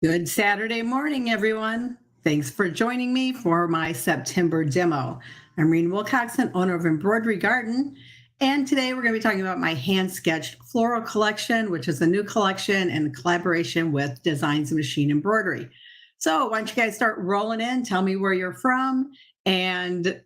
Good Saturday morning, everyone. Thanks for joining me for my September demo. I'm Reen Wilcoxon, owner of Embroidery Garden, and today we're going to be talking about my Hand Sketched Floral Collection, which is a new collection in collaboration with Designs Machine Embroidery. So why don't you guys start rolling in, tell me where you're from, and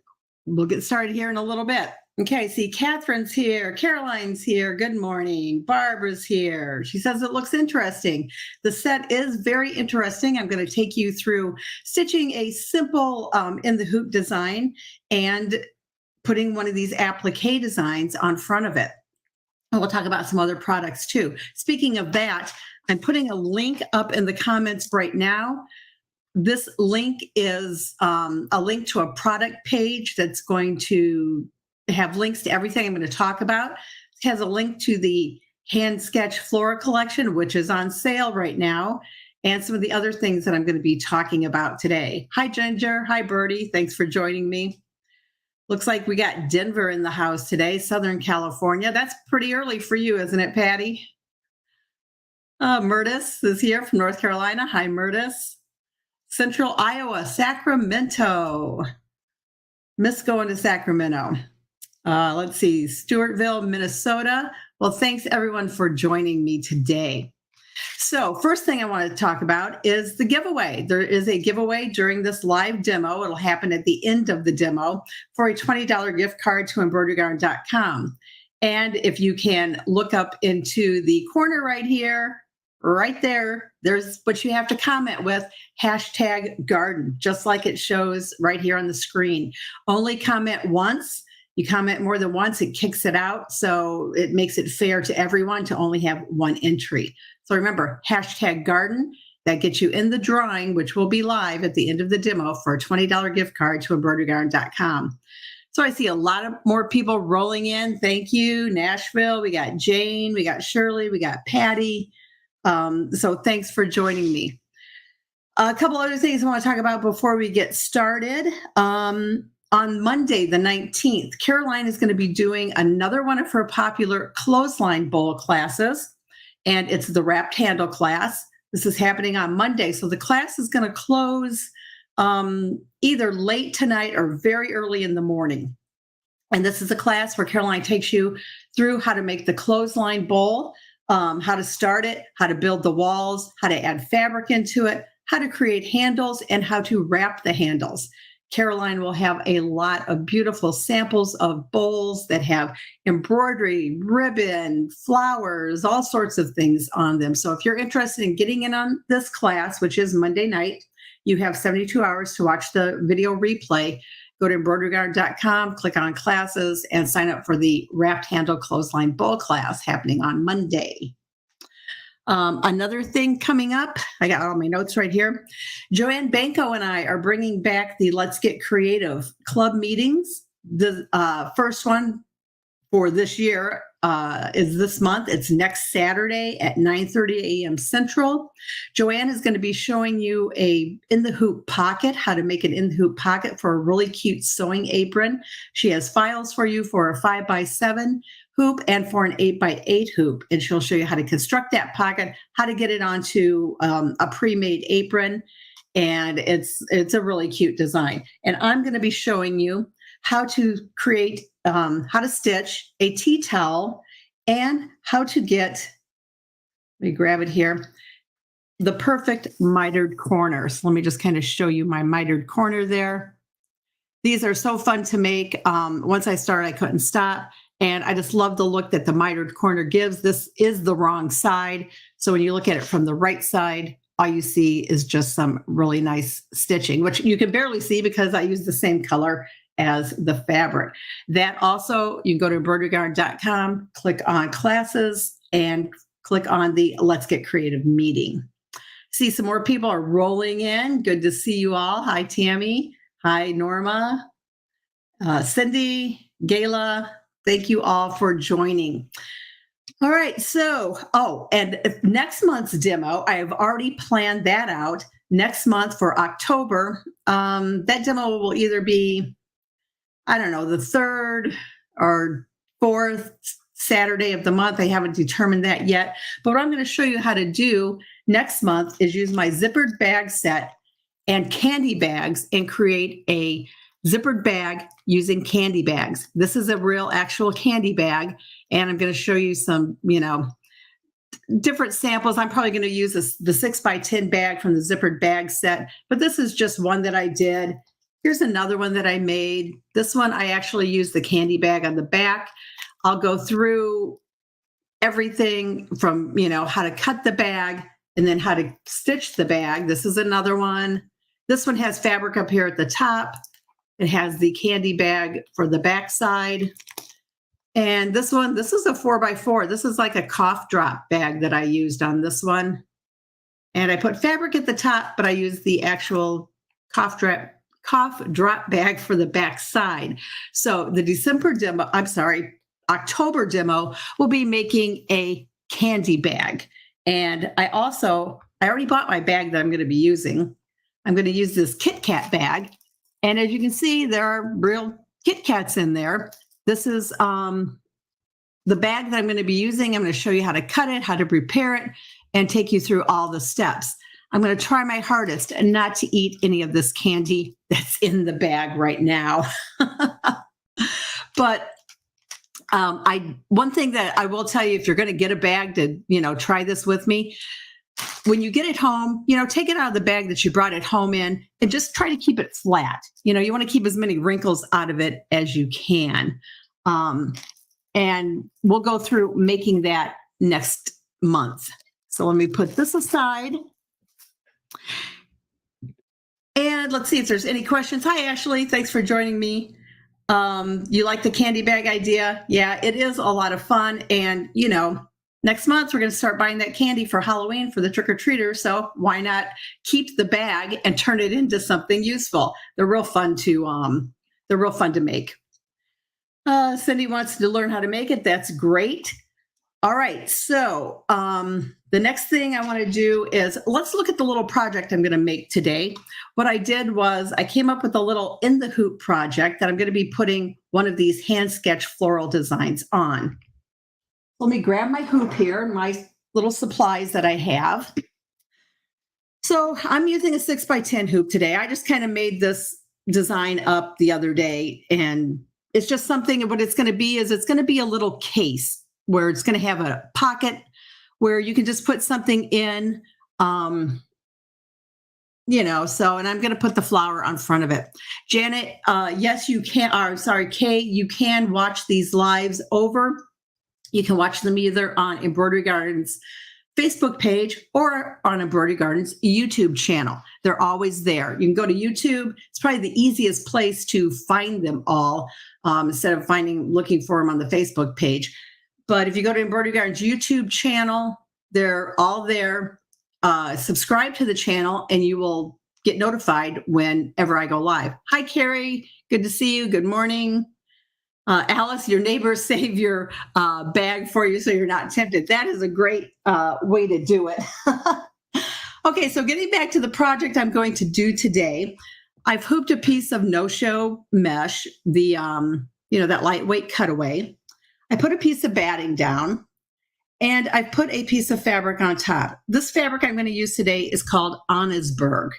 we'll get started here in a little bit. Okay, see, Catherine's here, Caroline's here, good morning, Barbara's here. She says it looks interesting. The set is very interesting. I'm going to take you through stitching a simple in the hoop design and putting one of these applique designs on front of it. And we'll talk about some other products too. Speaking of that, I'm putting a link up in the comments right now. This link is a link to a product page that's going to have links to everything I'm going to talk about. It has a link to the Hand Sketched Floral Collection, which is on sale right now, and some of the other things that I'm going to be talking about today. Hi, Ginger. Hi, Birdie. Thanks for joining me. Looks like we got Denver in the house today, Southern California. That's pretty early for you, isn't it, Patty? Murtis is here from North Carolina. Hi, Murtis. Central Iowa, Sacramento. Miss going to Sacramento. Let's see, Stewartville, Minnesota. Well, thanks everyone for joining me today. So first thing I want to talk about is the giveaway. There is a giveaway during this live demo. It'll happen at the end of the demo for a $20 gift card to embroiderygarden.com. And if you can look up into the corner right here, right there, there's what you have to comment with, #garden, just like it shows right here on the screen. Only comment once. You comment more than once, it kicks it out. So it makes it fair to everyone to only have one entry. So remember, #garden, that gets you in the drawing, which will be live at the end of the demo for a $20 gift card to embroiderygarden.com. So I see a lot of more people rolling in. Thank you. Nashville, we got Jane, we got Shirley, we got Patty. So thanks for joining me. A couple other things I want to talk about before we get started. On Monday, the 19th, Caroline is going to be doing another one of her popular clothesline bowl classes, and it's the wrapped handle class. This is happening on Monday, so the class is going to close either late tonight or very early in the morning. And this is a class where Caroline takes you through how to make the clothesline bowl, how to start it, how to build the walls, how to add fabric into it, how to create handles, and how to wrap the handles. Caroline will have a lot of beautiful samples of bowls that have embroidery, ribbon, flowers, all sorts of things on them. So if you're interested in getting in on this class, which is Monday night, you have 72 hours to watch the video replay. Go to embroiderygarden.com, click on classes, and sign up for the wrapped handle clothesline bowl class happening on Monday. Another thing coming up, I got all my notes right here. Joanne Banco and I are bringing back the Let's Get Creative club meetings. The first one for this year is this month. It's next Saturday at 9:30 a.m. Central. Joanne is going to be showing you a in the hoop pocket, how to make an in the hoop pocket for a really cute sewing apron. She has files for you for a 5x7 hoop and for an 8x8 hoop. And she'll show you how to construct that pocket, how to get it onto a pre-made apron. And it's a really cute design. And I'm going to be showing you how to create, how to stitch a tea towel and how to get, let me grab it here, the perfect mitered corner. So let me just kind of show you my mitered corner there. These are so fun to make. Once I started, I couldn't stop. And I just love the look that the mitered corner gives. This is the wrong side. So when you look at it from the right side, all you see is just some really nice stitching, which you can barely see because I use the same color as the fabric. That also, you can go to embroiderygarden.com, click on classes, and click on the Let's Get Creative meeting. See some more people are rolling in. Good to see you all. Hi, Tammy. Hi, Norma. Cindy, Gayla. Thank you all for joining. All right, so, and next month's demo, I have already planned that out. Next month for October, that demo will either be, I don't know, the 3rd or 4th Saturday of the month. I haven't determined that yet. But what I'm going to show you how to do next month is use my zippered bag set and candy bags and create a zippered bag using candy bags. This is a real actual candy bag, and I'm going to show you some, different samples. I'm probably going to use the 6x10 bag from the zippered bag set, but this is just one that I did. Here's another one that I made. This one, I actually used the candy bag on the back. I'll go through everything from, how to cut the bag and then how to stitch the bag. This is another one. This one has fabric up here at the top. It has the candy bag for the back side. And this one, this is a 4x4. This is like a cough drop bag that I used on this one. And I put fabric at the top, but I used the actual cough drop bag for the back side. So the October demo will be making a candy bag. And I already bought my bag that I'm going to be using. I'm going to use this Kit Kat bag. And as you can see, there are real Kit Kats in there. This is the bag that I'm going to be using. I'm going to show you how to cut it, how to prepare it, and take you through all the steps. I'm going to try my hardest not to eat any of this candy that's in the bag right now. But one thing that I will tell you, if you're going to get a bag to, try this with me, when you get it home, take it out of the bag that you brought it home in and just try to keep it flat. You want to keep as many wrinkles out of it as you can. And we'll go through making that next month. So let me put this aside. And let's see if there's any questions. Hi, Ashley. Thanks for joining me. You like the candy bag idea? Yeah, it is a lot of fun. And, next month, we're going to start buying that candy for Halloween for the trick-or-treaters. So why not keep the bag and turn it into something useful? They're real fun to make. Cindy wants to learn how to make it. That's great. All right. So the next thing I want to do is let's look at the little project I'm going to make today. What I did was I came up with a little in the hoop project that I'm going to be putting one of these hand sketched floral designs on. Let me grab my hoop here, my little supplies that I have. So I'm using a 6x10 hoop today. I just kind of made this design up the other day, and it's just something. What it's going to be is it's going to be a little case where it's going to have a pocket where you can just put something in, and I'm going to put the flower on front of it. Janet, yes, you can, Kay, you can watch these lives over. You can watch them either on Embroidery Garden's Facebook page or on Embroidery Garden's YouTube channel. They're always there. You can go to YouTube. It's probably the easiest place to find them all, instead of looking for them on the Facebook page. But if you go to Embroidery Garden's YouTube channel, they're all there. Subscribe to the channel and you will get notified whenever I go live. Hi, Carrie. Good to see you. Good morning. Alice, your neighbors save your bag for you so you're not tempted. That is a great way to do it. Okay, so getting back to the project I'm going to do today, I've hooped a piece of no-show mesh, that lightweight cutaway. I put a piece of batting down, and I put a piece of fabric on top. This fabric I'm going to use today is called Annesburg,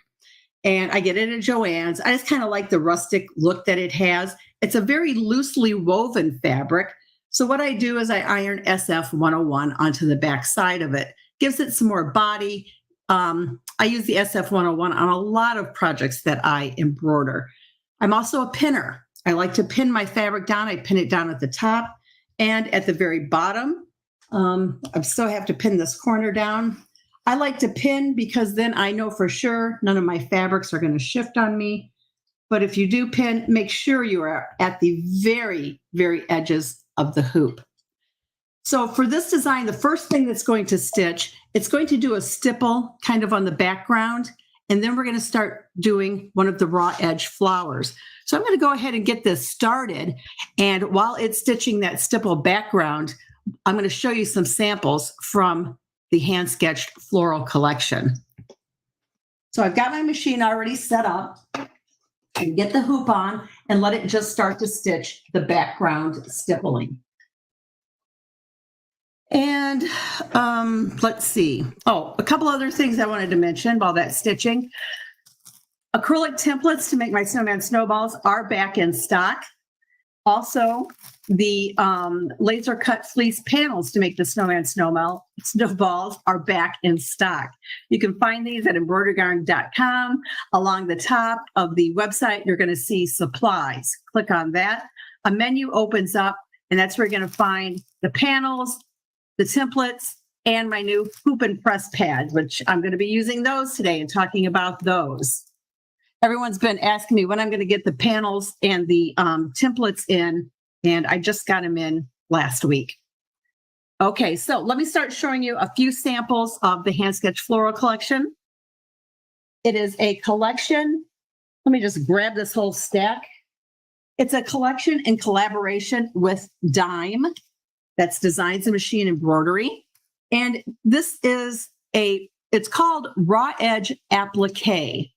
and I get it at Joann's. I just kind of like the rustic look that it has. It's a very loosely woven fabric. So what I do is I iron SF 101 onto the back side of it. Gives it some more body. I use the SF 101 on a lot of projects that I embroider. I'm also a pinner. I like to pin my fabric down. I pin it down at the top and at the very bottom. I still have to pin this corner down. I like to pin because then I know for sure none of my fabrics are going to shift on me. But if you do pin, make sure you are at the very, very edges of the hoop. So for this design, the first thing that's going to stitch, it's going to do a stipple kind of on the background, and then we're going to start doing one of the raw edge flowers. So I'm going to go ahead and get this started, and while it's stitching that stipple background, I'm going to show you some samples from the Hand Sketched Floral Collection. So I've got my machine already set up. And get the hoop on and let it just start to stitch the background stippling. And let's see. Oh, a couple other things I wanted to mention while that's stitching. Acrylic templates to make my snowman snowballs are back in stock. Also, the laser cut fleece panels to make the snowman snowballs are back in stock. You can find these at embroiderygarn.com. Along the top of the website, you're going to see supplies. Click on that. A menu opens up, and that's where you're going to find the panels, the templates, and my new hoop and press pads, which I'm going to be using those today and talking about those. Everyone's been asking me when I'm going to get the panels and the templates in, and I just got them in last week. Okay, so let me start showing you a few samples of the Hand Sketched Floral Collection. It is a collection. Let me just grab this whole stack. It's a collection in collaboration with Dime. That's Designs and Machine Embroidery. And this is it's called Raw Edge Applique.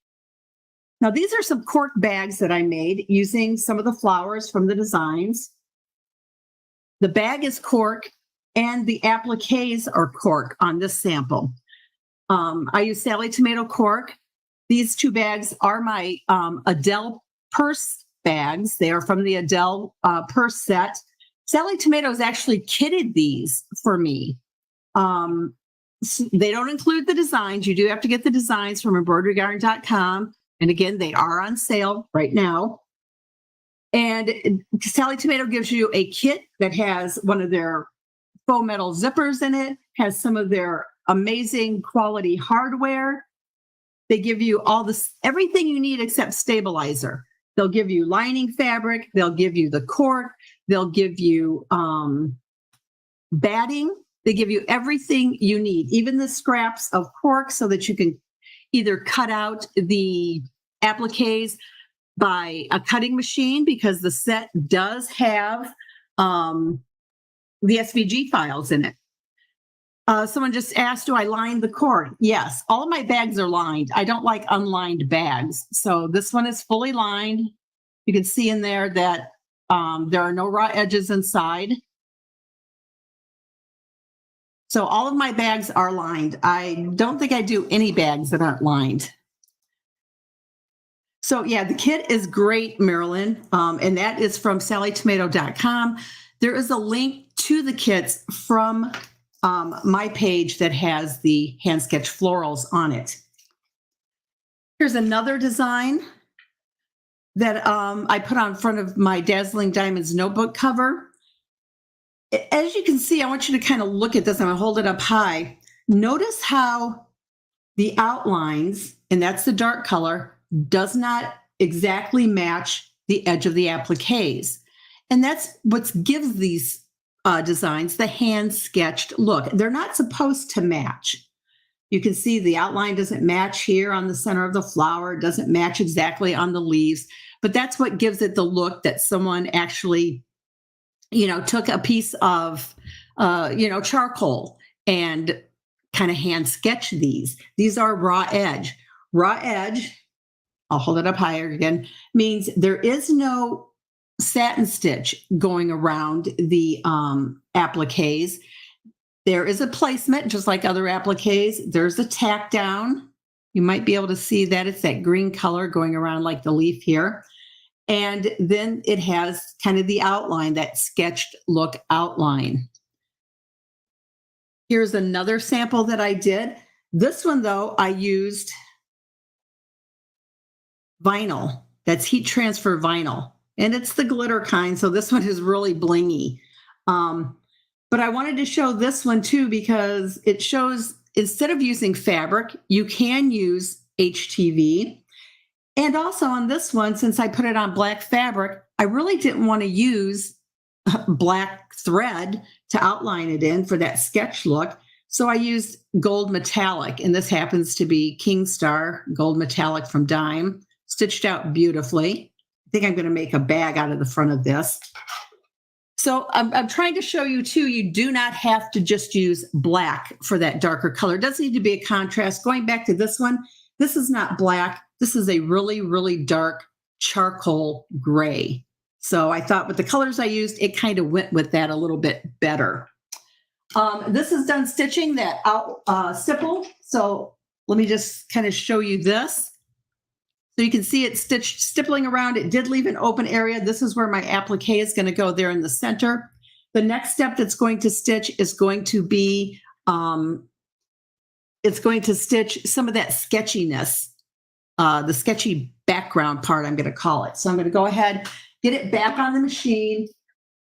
Now, these are some cork bags that I made using some of the flowers from the designs. The bag is cork and the appliques are cork on this sample. I use Sally Tomato cork. These two bags are my Adele purse bags. They are from the Adele purse set. Sally Tomatoes actually kitted these for me. They don't include the designs. You do have to get the designs from embroiderygarn.com. And again, they are on sale right now. And Sally Tomato gives you a kit that has one of their faux metal zippers in it, has some of their amazing quality hardware. They give you everything you need except stabilizer. They'll give you lining fabric. They'll give you the cork. They'll give you batting. They give you everything you need, even the scraps of cork so that you can either cut out the appliques by a cutting machine, because the set does have the SVG files in it. Someone just asked, do I line the cord? Yes, all of my bags are lined. I don't like unlined bags. So this one is fully lined. You can see in there that there are no raw edges inside. So all of my bags are lined. I don't think I do any bags that aren't lined. So yeah, the kit is great, Marilyn, and that is from sallytomato.com. There is a link to the kits from my page that has the Hand Sketched Florals on it. Here's another design that I put on front of my Dazzling Diamonds notebook cover. As you can see, I want you to kind of look at this. I'm going to hold it up high. Notice how the outlines, and that's the dark color, does not exactly match the edge of the appliques. And that's what gives these designs the hand-sketched look. They're not supposed to match. You can see the outline doesn't match here on the center of the flower. It doesn't match exactly on the leaves. But that's what gives it the look that someone actually took a piece of, charcoal and kind of hand sketched these. These are raw edge. Raw edge, I'll hold it up higher again, means there is no satin stitch going around the appliques. There is a placement, just like other appliques. There's a tack down. You might be able to see that. It's that green color going around like the leaf here. And then it has kind of the outline, that sketched look outline. Here's another sample that I did. This one, though, I used vinyl. That's heat transfer vinyl. And it's the glitter kind, so this one is really blingy. But I wanted to show this one, too, because it shows, instead of using fabric, you can use HTV. And also on this one, since I put it on black fabric, I really didn't want to use black thread to outline it in for that sketch look. So I used gold metallic, and this happens to be King Star gold metallic from Dime, stitched out beautifully. I think I'm going to make a bag out of the front of this. So I'm trying to show you, too, you do not have to just use black for that darker color. It doesn't need to be a contrast. Going back to this one, this is not black. This is a really, really dark charcoal gray. So I thought with the colors I used, it kind of went with that a little bit better. This is done stitching that out stipple. So let me just kind of show you this. So you can see it stitched, stippling around. It did leave an open area. This is where my applique is going to go there in the center. The next step that's going to stitch is going to be, it's going to stitch some of that sketchiness, the sketchy background part, I'm going to call it. So I'm going to go ahead, get it back on the machine.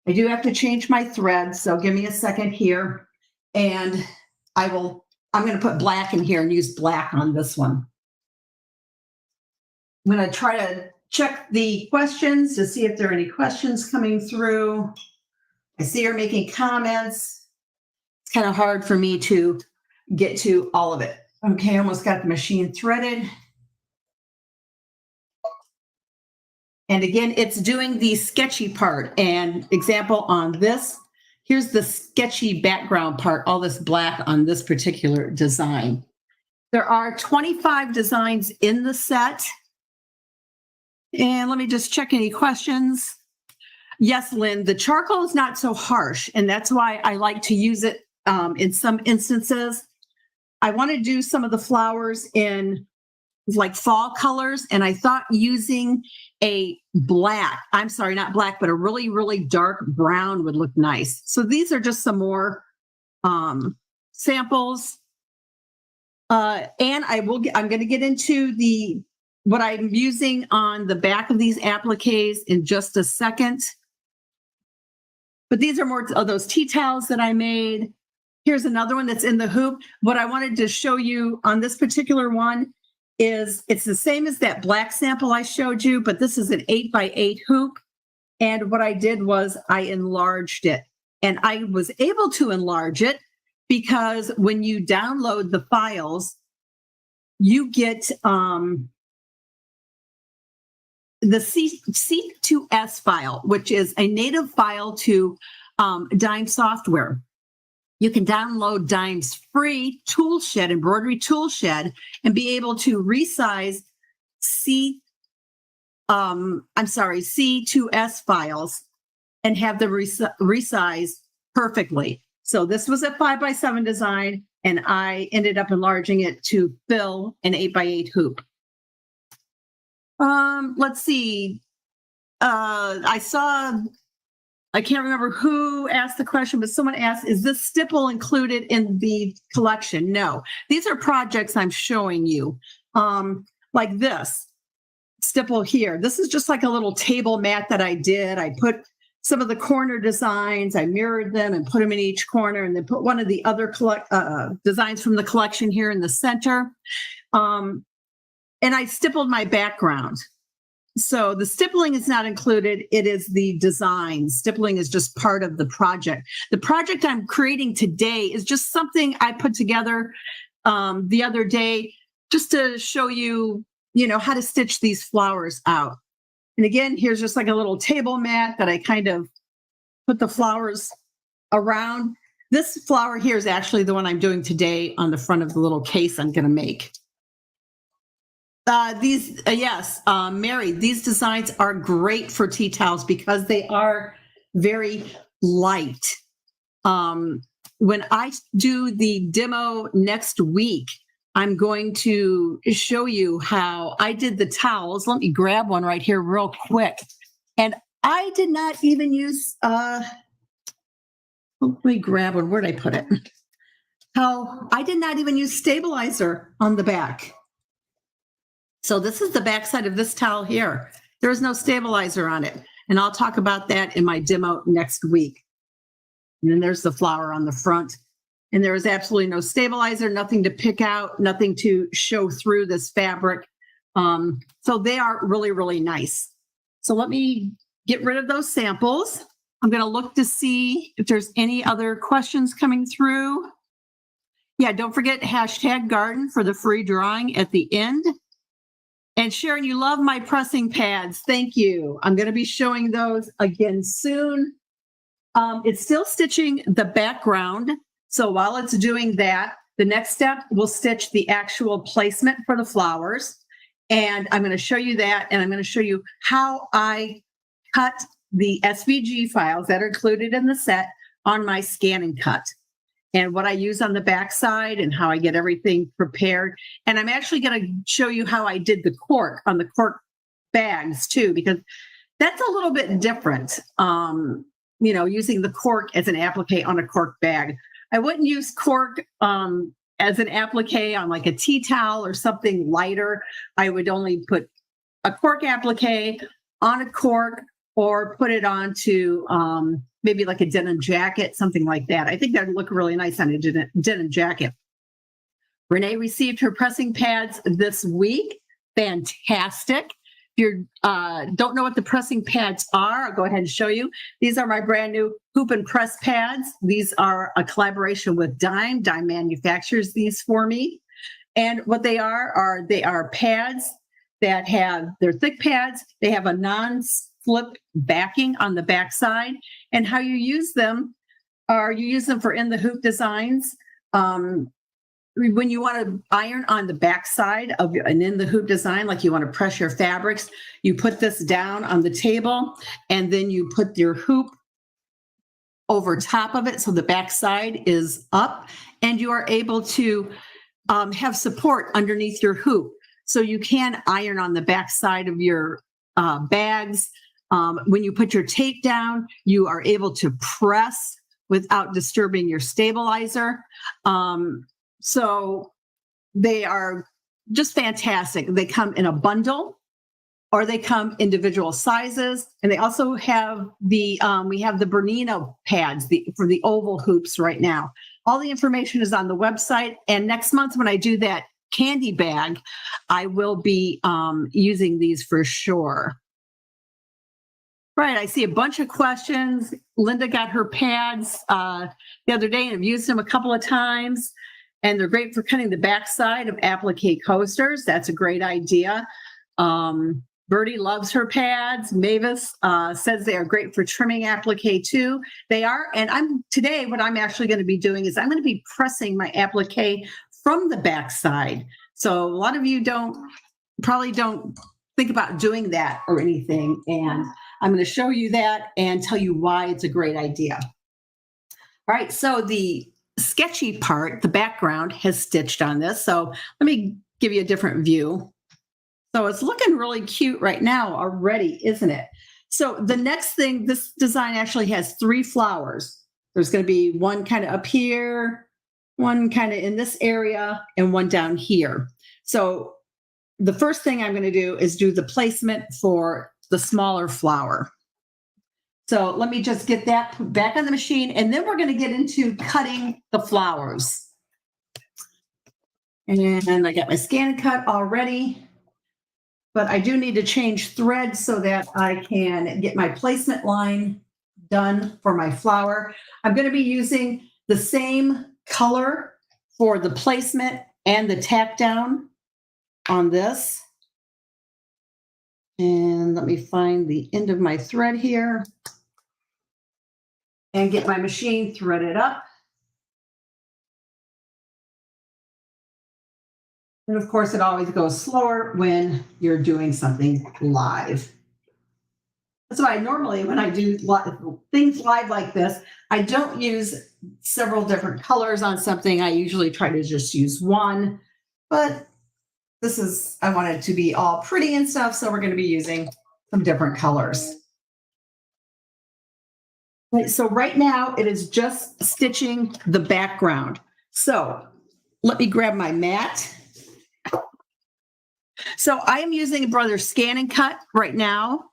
I do have to change my thread, so give me a second here. And I'm going to put black in here and use black on this one. I'm going to try to check the questions to see if there are any questions coming through. I see you're making comments. It's kind of hard for me to get to all of it. Okay, almost got the machine threaded. And again, it's doing the sketchy part. And example on this, here's the sketchy background part, all this black on this particular design. There are 25 designs in the set. And let me just check any questions. Yes, Lynn, the charcoal is not so harsh, and that's why I like to use it in some instances. I want to do some of the flowers in like fall colors, and I thought using a black, I'm sorry, not black, but a really, really dark brown would look nice. So these are just some more samples. And I'm going to get into what I'm using on the back of these appliques in just a second. But these are more of those tea towels that I made. Here's another one that's in the hoop. What I wanted to show you on this particular one is it's the same as that black sample I showed you, but this is an 8x8 hoop. And what I did was I enlarged it. And I was able to enlarge it because when you download the files, you get the C2S file, which is a native file to Dime software. You can download Dime's free tool shed, embroidery tool shed, and be able to resize C2S files and have them resize perfectly. So this was a 5x7 design, and I ended up enlarging it to fill an 8x8 hoop. Let's see. I can't remember who asked the question, but someone asked, is this stipple included in the collection? No, these are projects I'm showing you. Like this stipple here. This is just like a little table mat that I did. I put some of the corner designs, I mirrored them and put them in each corner, and then put one of the other designs from the collection here in the center. And I stippled my background. So the stippling is not included. It is the design. Stippling is just part of the project. The project I'm creating today is just something I put together the other day just to show you, how to stitch these flowers out. And again, here's just like a little table mat that I kind of put the flowers around. This flower here is actually the one I'm doing today on the front of the little case I'm going to make. Mary, these designs are great for tea towels because they are very light. When I do the demo next week, I'm going to show you how I did the towels. Let me grab one right here real quick. And I did not even use, let me grab one. Where'd I put it? I did not even use stabilizer on the back. So this is the back side of this towel here. There is no stabilizer on it. And I'll talk about that in my demo next week. And then there's the flower on the front. And there is absolutely no stabilizer, nothing to pick out, nothing to show through this fabric. So they are really, really nice. So let me get rid of those samples. I'm going to look to see if there's any other questions coming through. Yeah, don't forget #garden for the free drawing at the end. And Sharon, you love my pressing pads. Thank you. I'm going to be showing those again soon. It's still stitching the background. So while it's doing that, the next step, we'll stitch the actual placement for the flowers. And I'm going to show you that. And I'm going to show you how I cut the SVG files that are included in the set on my ScanNCut. and what I use on the backside and how I get everything prepared. And I'm actually going to show you how I did the cork on the cork bags too, because that's a little bit different. Using the cork as an applique on a cork bag. I wouldn't use cork as an applique on like a tea towel or something lighter. I would only put a cork applique on a cork or put it onto maybe like a denim jacket, something like that. I think that would look really nice on a denim jacket. Renee received her pressing pads this week. Fantastic. If you don't know what the pressing pads are, I'll go ahead and show you. These are my brand new hoop and press pads. These are a collaboration with Dime. Dime manufactures these for me. And what they are they are pads that they're thick pads. They have a non-slip backing on the backside. And how you use them you use them for in the hoop designs. When you want to iron on the backside of an in the hoop design, like you want to press your fabrics, you put this down on the table and then you put your hoop over top of it so the backside is up, and you are able to have support underneath your hoop. So you can iron on the backside of your bags. When you put your tape down, you are able to press without disturbing your stabilizer. So they are just fantastic. They come in a bundle or they come individual sizes. And they also have we have the Bernino pads for the oval hoops right now. All the information is on the website. And next month when I do that candy bag, I will be using these for sure. Right, I see a bunch of questions. Linda got her pads the other day and I've used them a couple of times. And they're great for cutting the backside of applique coasters. That's a great idea. Birdie loves her pads. Mavis says they are great for trimming applique too. They are. And today, what I'm actually going to be doing is I'm going to be pressing my applique from the backside. So a lot of you probably don't think about doing that or anything. And I'm going to show you that and tell you why it's a great idea. All right, so the sketchy part, the background, has stitched on this. So let me give you a different view. So it's looking really cute right now already, isn't it? So the next thing, this design actually has 3 flowers. There's going to be one kind of up here, one kind of in this area, and one down here. So the first thing I'm going to do is do the placement for the smaller flower. So let me just get that back on the machine, and then we're going to get into cutting the flowers. And I got my ScanNCut already, but I do need to change thread so that I can get my placement line done for my flower. I'm going to be using the same color for the placement and the tack down on this. And let me find the end of my thread here and get my machine threaded up. And of course, it always goes slower when you're doing something live. That's why normally when I do things live like this, I don't use several different colors on something. I usually try to just use one, but I want it to be all pretty and stuff, so we're going to be using some different colors. So right now it is just stitching the background. So let me grab my mat. So I am using Embroidery ScanNCut right now.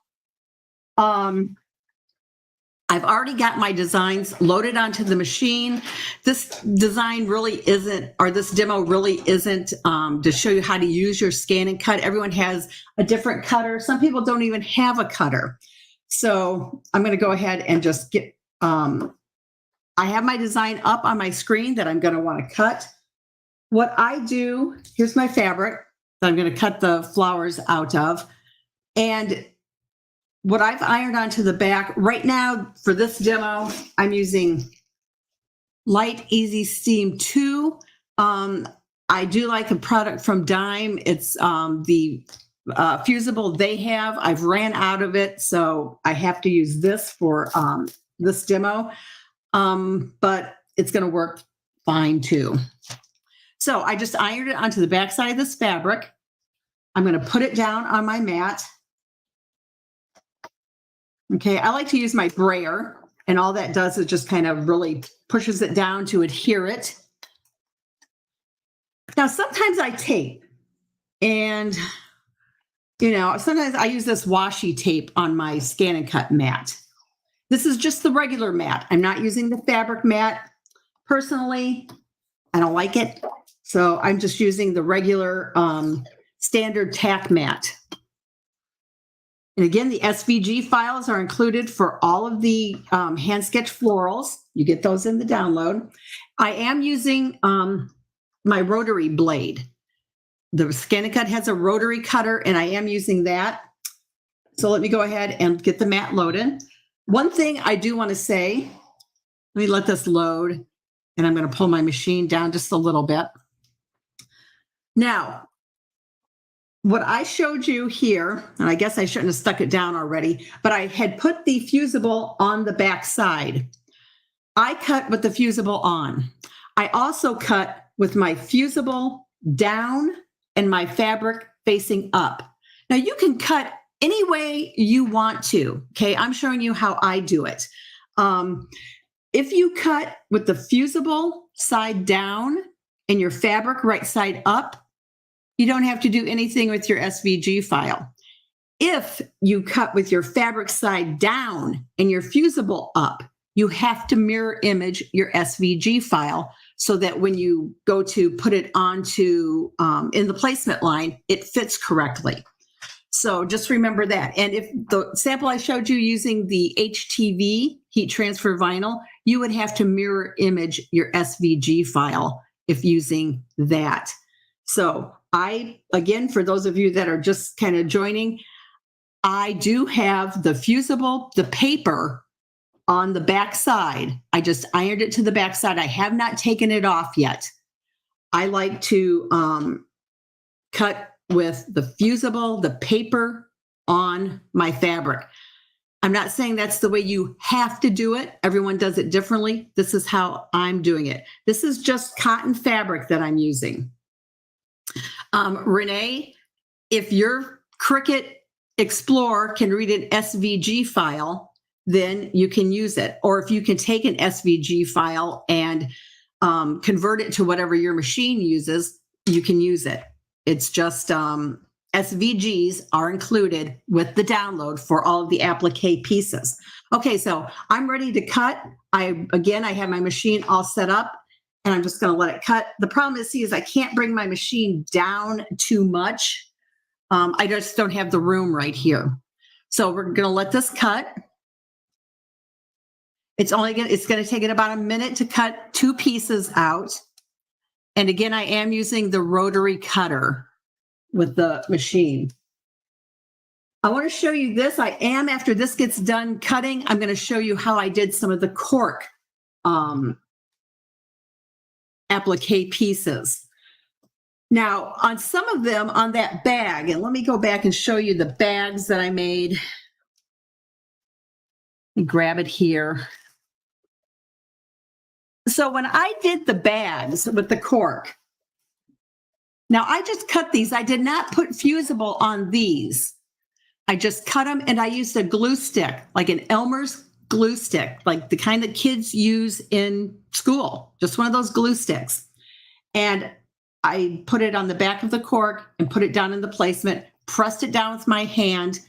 I've already got my designs loaded onto the machine. This design really isn't, or this demo really isn't to show you how to use your ScanNCut. Everyone has a different cutter. Some people don't even have a cutter. So I'm going to go ahead and just get, I have my design up on my screen that I'm going to want to cut. What I do, here's my fabric that I'm going to cut the flowers out of. And what I've ironed onto the back right now for this demo, I'm using Light Easy Steam 2. I do like a product from Dime. It's the fusible they have. I've ran out of it, so I have to use this for this demo. But it's going to work fine too. So I just ironed it onto the back side of this fabric. I'm going to put it down on my mat. Okay, I like to use my brayer, and all that does is just kind of really pushes it down to adhere it. Now, sometimes I tape, and sometimes I use this washi tape on my ScanNCut mat. This is just the regular mat. I'm not using the fabric mat. Personally, I don't like it. So I'm just using the regular standard tack mat. And again, the SVG files are included for all of the hand sketched florals. You get those in the download. I am using my rotary blade. The ScanNCut has a rotary cutter, and I am using that. So let me go ahead and get the mat loaded. One thing I do want to say, let me let this load, and I'm going to pull my machine down just a little bit. Now, what I showed you here, and I guess I shouldn't have stuck it down already, but I had put the fusible on the back side. I cut with the fusible on. I also cut with my fusible down and my fabric facing up. Now you can cut any way you want to, okay? I'm showing you how I do it. If you cut with the fusible side down and your fabric right side up, you don't have to do anything with your SVG file. If you cut with your fabric side down and your fusible up, you have to mirror image your SVG file so that when you go to put it onto in the placement line, it fits correctly. So just remember that. And if the sample I showed you using the HTV, heat transfer vinyl, you would have to mirror image your SVG file if using that. So again, for those of you that are just kind of joining, I do have the fusible, the paper on the back side. I just ironed it to the back side. I have not taken it off yet. I like to cut with the fusible, the paper on my fabric. I'm not saying that's the way you have to do it. Everyone does it differently. This is how I'm doing it. This is just cotton fabric that I'm using. Renee, if your Cricut Explorer can read an SVG file, then you can use it. Or if you can take an SVG file and convert it to whatever your machine uses, you can use it. It's just SVGs are included with the download for all of the applique pieces. Okay, so I'm ready to cut. I have my machine all set up, and I'm just going to let it cut. The problem is I can't bring my machine down too much. I just don't have the room right here. So we're going to let this cut. It's going to take it about a minute to cut 2 pieces out. And again, I am using the rotary cutter with the machine. I want to show you this. After this gets done cutting, I'm going to show you how I did some of the cork applique pieces. Now, on some of them on that bag, and let me go back and show you the bags that I made. Let me grab it here. So when I did the bags with the cork, now I just cut these. I did not put fusible on these. I just cut them, and I used a glue stick, like an Elmer's glue stick, like the kind that kids use in school, just one of those glue sticks. And I put it on the back of the cork and put it down in the placement, pressed it down with my hand,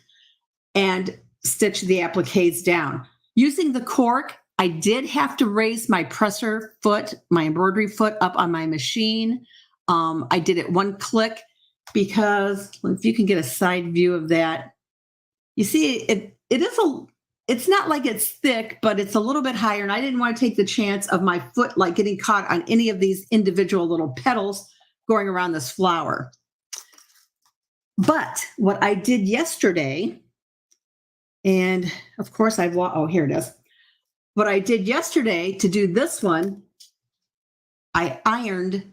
and stitched the appliques down. Using the cork, I did have to raise my presser foot, my embroidery foot up on my machine. I did it one click because if you can get a side view of that, you see it's not like it's thick, but it's a little bit higher. And I didn't want to take the chance of my foot like getting caught on any of these individual little petals going around this flower. But what I did yesterday, and of course here it is. What I did yesterday to do this one, I ironed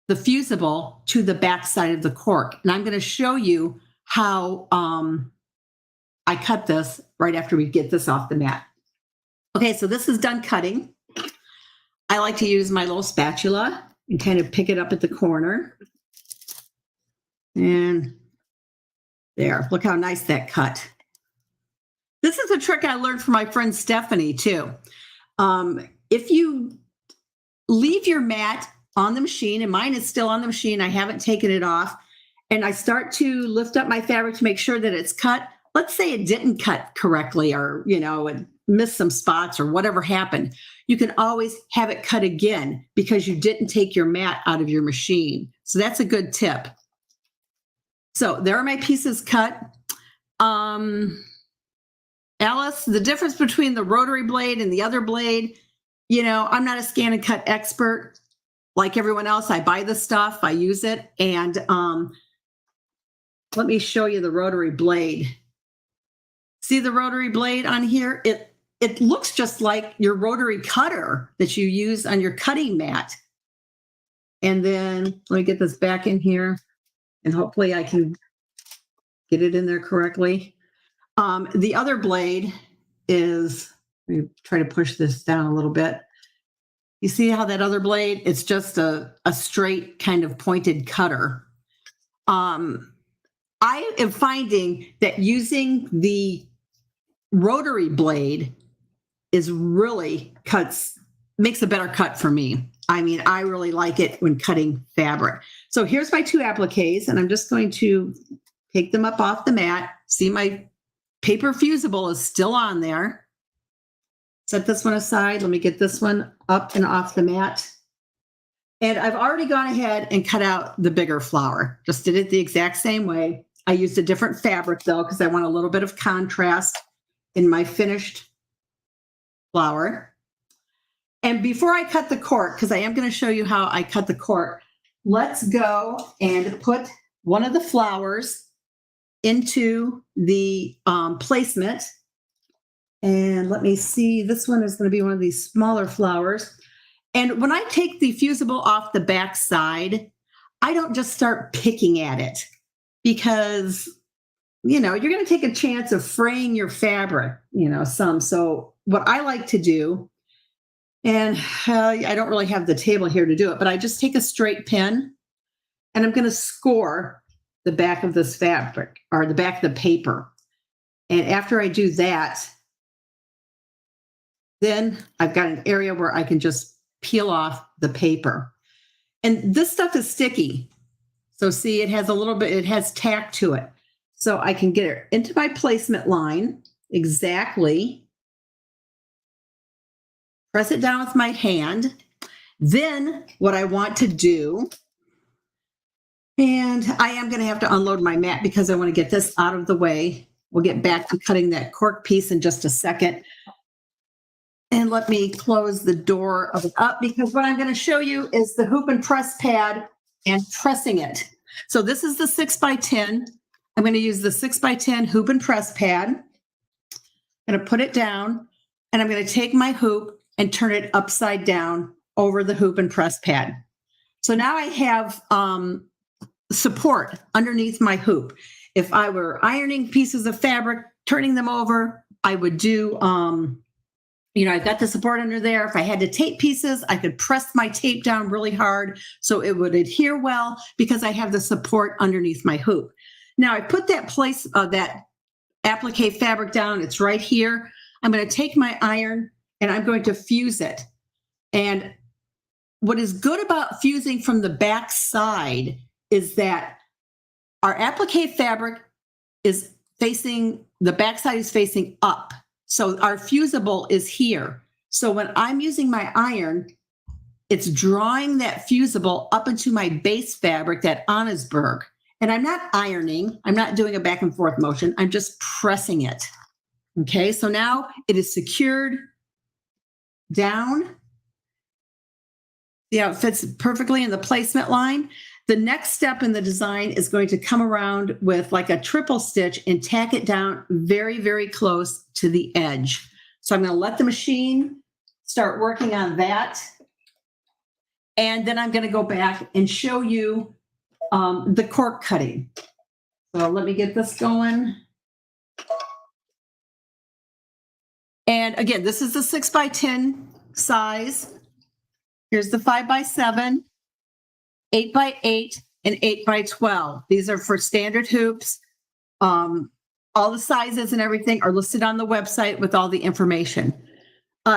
the fusible to the back side of the cork. And I'm going to show you how I cut this right after we get this off the mat. Okay, so this is done cutting. I like to use my little spatula and kind of pick it up at the corner. And there, look how nice that cut. This is a trick I learned from my friend Stephanie too. If you leave your mat on the machine, and mine is still on the machine, I haven't taken it off, and I start to lift up my fabric to make sure that it's cut. Let's say it didn't cut correctly, or, you know, it missed some spots or whatever happened. You can always have it cut again because you didn't take your mat out of your machine. So that's a good tip. So there are my pieces cut. Alice, the difference between the rotary blade and the other blade, you know, I'm not a ScanNCut expert like everyone else. I buy the stuff, I use it. And let me show you the rotary blade. See the rotary blade on here? It looks just like your rotary cutter that you use on your cutting mat. And then let me get this back in here, and hopefully I can get it in there correctly. The other blade is, let me try to push this down a little bit. You see how that other blade, it's just a straight kind of pointed cutter. I am finding that using the rotary blade is really makes a better cut for me. I mean, I really like it when cutting fabric. So here's my 2 appliques, and I'm just going to take them up off the mat. See, my paper fusible is still on there. Set this one aside. Let me get this one up and off the mat. And I've already gone ahead and cut out the bigger flower. Just did it the exact same way. I used a different fabric though, because I want a little bit of contrast in my finished flower. And before I cut the cork, because I am going to show you how I cut the cork, let's go and put one of the flowers into the placement. And let me see, this one is going to be one of these smaller flowers. And when I take the fusible off the back side, I don't just start picking at it, because, you know, you're going to take a chance of fraying your fabric, you know, some. So what I like to do, and I don't really have the table here to do it, but I just take a straight pin and I'm going to score the back of this fabric, or the back of the paper. And after I do that, then I've got an area where I can just peel off the paper. And this stuff is sticky. So see, it has a little bit, it has tack to it. So I can get it into my placement line exactly. Press it down with my hand. Then what I want to do, and I am going to have to unload my mat because I want to get this out of the way. We'll get back to cutting that cork piece in just a second. And let me close the door of it up, because what I'm going to show you is the hoop and press pad and pressing it. So this is the 6x10. I'm going to use the 6x10 hoop and press pad. I'm going to put it down, and I'm going to take my hoop and turn it upside down over the hoop and press pad. So now I have support underneath my hoop. If I were ironing pieces of fabric, turning them over, I would do, you know, I've got the support under there. If I had to tape pieces, I could press my tape down really hard so it would adhere well, because I have the support underneath my hoop. Now I put that that applique fabric down. It's right here. I'm going to take my iron and I'm going to fuse it. And what is good about fusing from the back side is that our applique fabric is facing, the back side is facing up. So our fusible is here. So when I'm using my iron, it's drawing that fusible up into my base fabric, that Annesburg. And I'm not ironing. I'm not doing a back and forth motion. I'm just pressing it. Okay, so now it is secured down. See how it fits perfectly in the placement line? The next step in the design is going to come around with like a triple stitch and tack it down very, very close to the edge. So I'm going to let the machine start working on that. And then I'm going to go back and show you the cork cutting. So let me get this going. And again, this is the 6x10 size. Here's the 5x7, 8x8, and 8x12. These are for standard hoops. All the sizes and everything are listed on the website with all the information.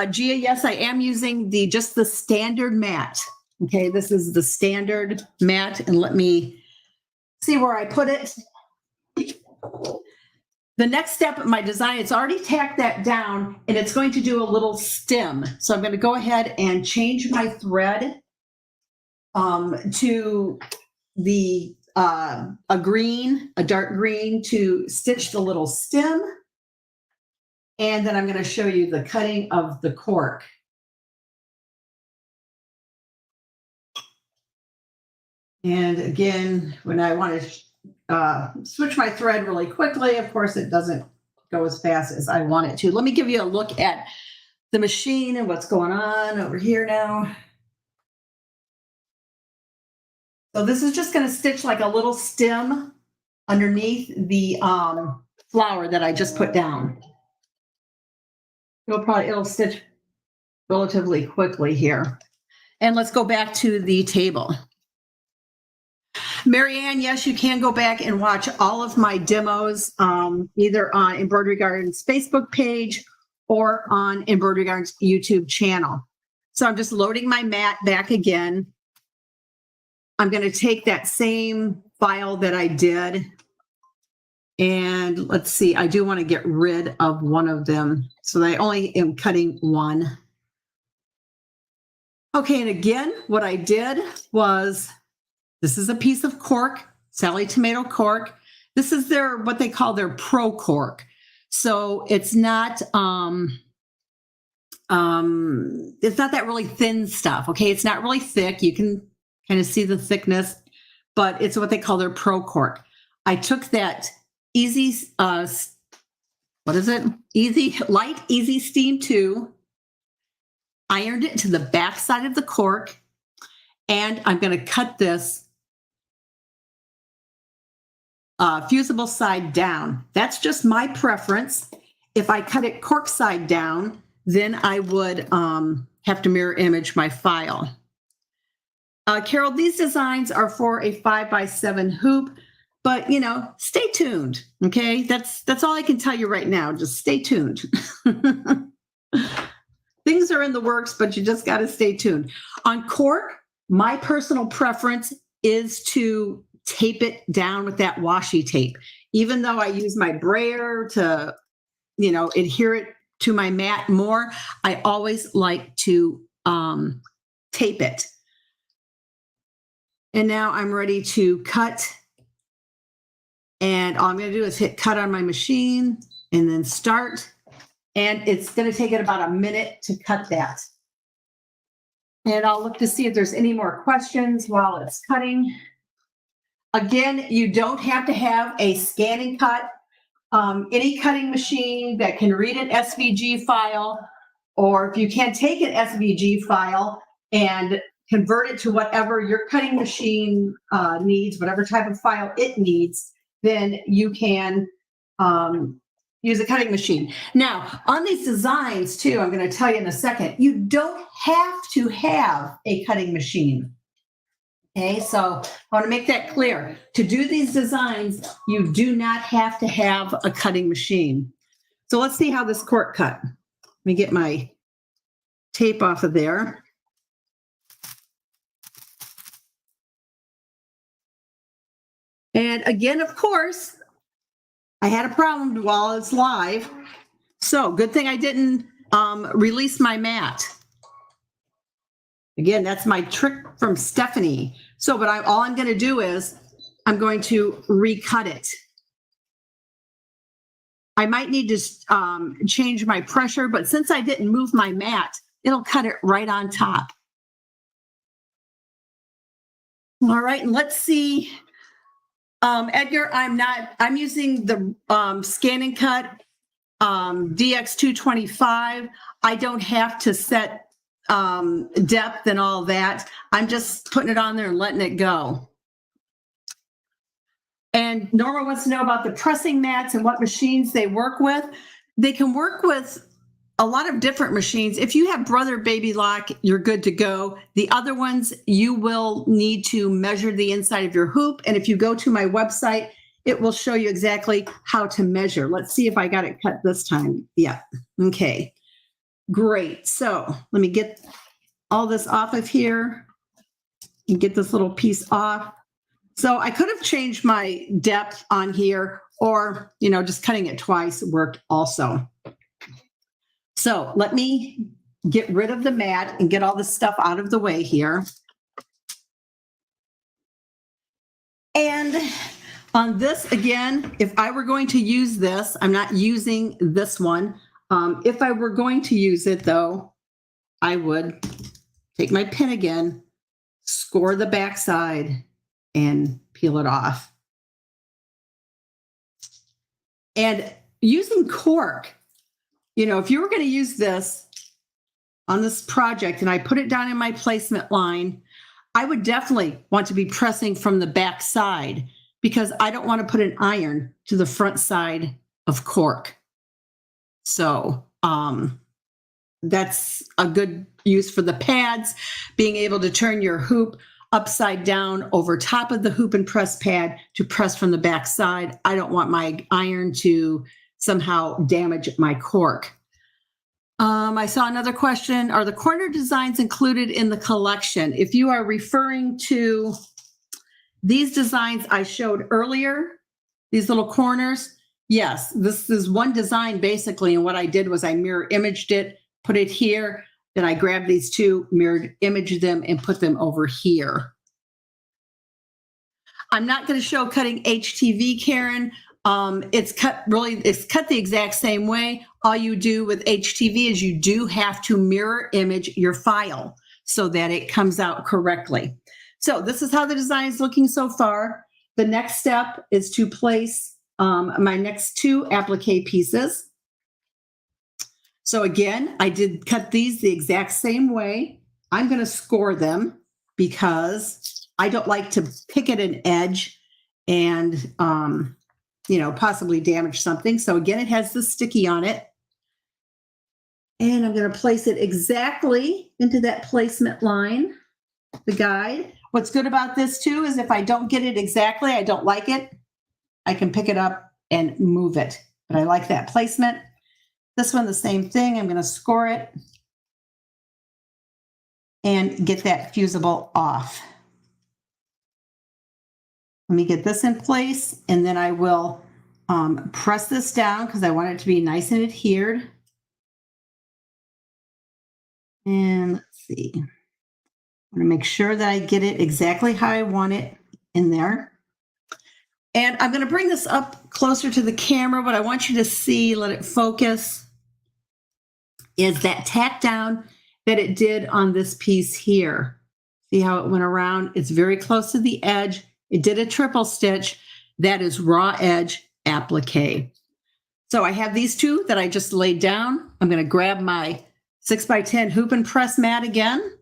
Gia, yes, I am using just the standard mat. Okay, this is the standard mat, and let me see where I put it. The next step of my design, it's already tacked that down, and it's going to do a little stem. So I'm going to go ahead and change my thread to a dark green to stitch the little stem. And then I'm going to show you the cutting of the cork. And again, when I want to switch my thread really quickly, of course, it doesn't go as fast as I want it to. Let me give you a look at the machine and what's going on over here now. So this is just going to stitch like a little stem underneath the flower that I just put down. It'll stitch relatively quickly here. And let's go back to the table. Marianne, yes, you can go back and watch all of my demos, either on Embroidery Garden's Facebook page or on Embroidery Garden's YouTube channel. So I'm just loading my mat back again. I'm going to take that same file that I did. And let's see, I do want to get rid of one of them. So I only am cutting one. Okay, and again, what I did was, this is a piece of cork, Sally Tomato cork. This is what they call their pro cork. So it's not that really thin stuff. Okay, it's not really thick. You can kind of see the thickness, but it's what they call their pro cork. I took that light easy steam 2, ironed it to the back side of the cork, and I'm going to cut this fusible side down. That's just my preference. If I cut it cork side down, then I would have to mirror image my file. Carol, these designs are for a 5x7 hoop, but stay tuned. Okay, that's all I can tell you right now. Just stay tuned. Things are in the works, but you just got to stay tuned. On cork, my personal preference is to tape it down with that washi tape. Even though I use my brayer to, adhere it to my mat more, I always like to tape it. And now I'm ready to cut. And all I'm going to do is hit cut on my machine and then start. And it's going to take it about a minute to cut that. And I'll look to see if there's any more questions while it's cutting. Again, you don't have to have a ScanNCut. Any cutting machine that can read an SVG file, or if you can't take an SVG file and convert it to whatever your cutting machine needs, whatever type of file it needs, then you can use a cutting machine. Now, on these designs too, I'm going to tell you in a second, you don't have to have a cutting machine. Okay, so I want to make that clear. To do these designs, you do not have to have a cutting machine. So let's see how this cork cut. Let me get my tape off of there. And again, of course, I had a problem while it's live. So good thing I didn't release my mat. Again, that's my trick from Stephanie. So, but all I'm going to do is I'm going to recut it. I might need to change my pressure, but since I didn't move my mat, it'll cut it right on top. All right, and let's see. Edgar, I'm using the ScanNCut DX225. I don't have to set depth and all that. I'm just putting it on there and letting it go. And Norma wants to know about the pressing mats and what machines they work with. They can work with a lot of different machines. If you have Brother Baby Lock, you're good to go. The other ones, you will need to measure the inside of your hoop. And if you go to my website, it will show you exactly how to measure. Let's see if I got it cut this time. Yeah. Okay. Great. So let me get all this off of here and get this little piece off. So I could have changed my depth on here, or, just cutting it twice worked also. So let me get rid of the mat and get all this stuff out of the way here. And on this, again, if I were going to use this, I'm not using this one. If I were going to use it, though, I would take my pin again, score the backside, and peel it off. And using cork, if you were going to use this on this project and I put it down in my placement line, I would definitely want to be pressing from the back side, because I don't want to put an iron to the front side of cork. So that's a good use for the pads, being able to turn your hoop upside down over top of the hoop and press pad to press from the back side. I don't want my iron to somehow damage my cork. I saw another question. Are the corner designs included in the collection? If you are referring to these designs I showed earlier, these little corners, yes, this is one design basically. And what I did was I mirror imaged it, put it here. Then I grabbed these two, mirrored imaged them, and put them over here. I'm not going to show cutting HTV, Karen. It's cut the exact same way. All you do with HTV is you do have to mirror image your file so that it comes out correctly. So this is how the design is looking so far. The next step is to place my next two applique pieces. So again, I did cut these the exact same way. I'm going to score them because I don't like to pick at an edge and, possibly damage something. So again, it has the sticky on it. And I'm going to place it exactly into that placement line, the guide. What's good about this too is if I don't get it exactly, I don't like it, I can pick it up and move it. But I like that placement. This one, the same thing. I'm going to score it and get that fusible off. Let me get this in place, and then I will press this down because I want it to be nice and adhered. And let's see. I want to make sure that I get it exactly how I want it in there. And I'm going to bring this up closer to the camera. What I want you to see, let it focus, is that tack down that it did on this piece here. See how it went around? It's very close to the edge. It did a triple stitch. That is raw edge applique. So I have these two that I just laid down. I'm going to grab my 6x10 hoop and press mat again.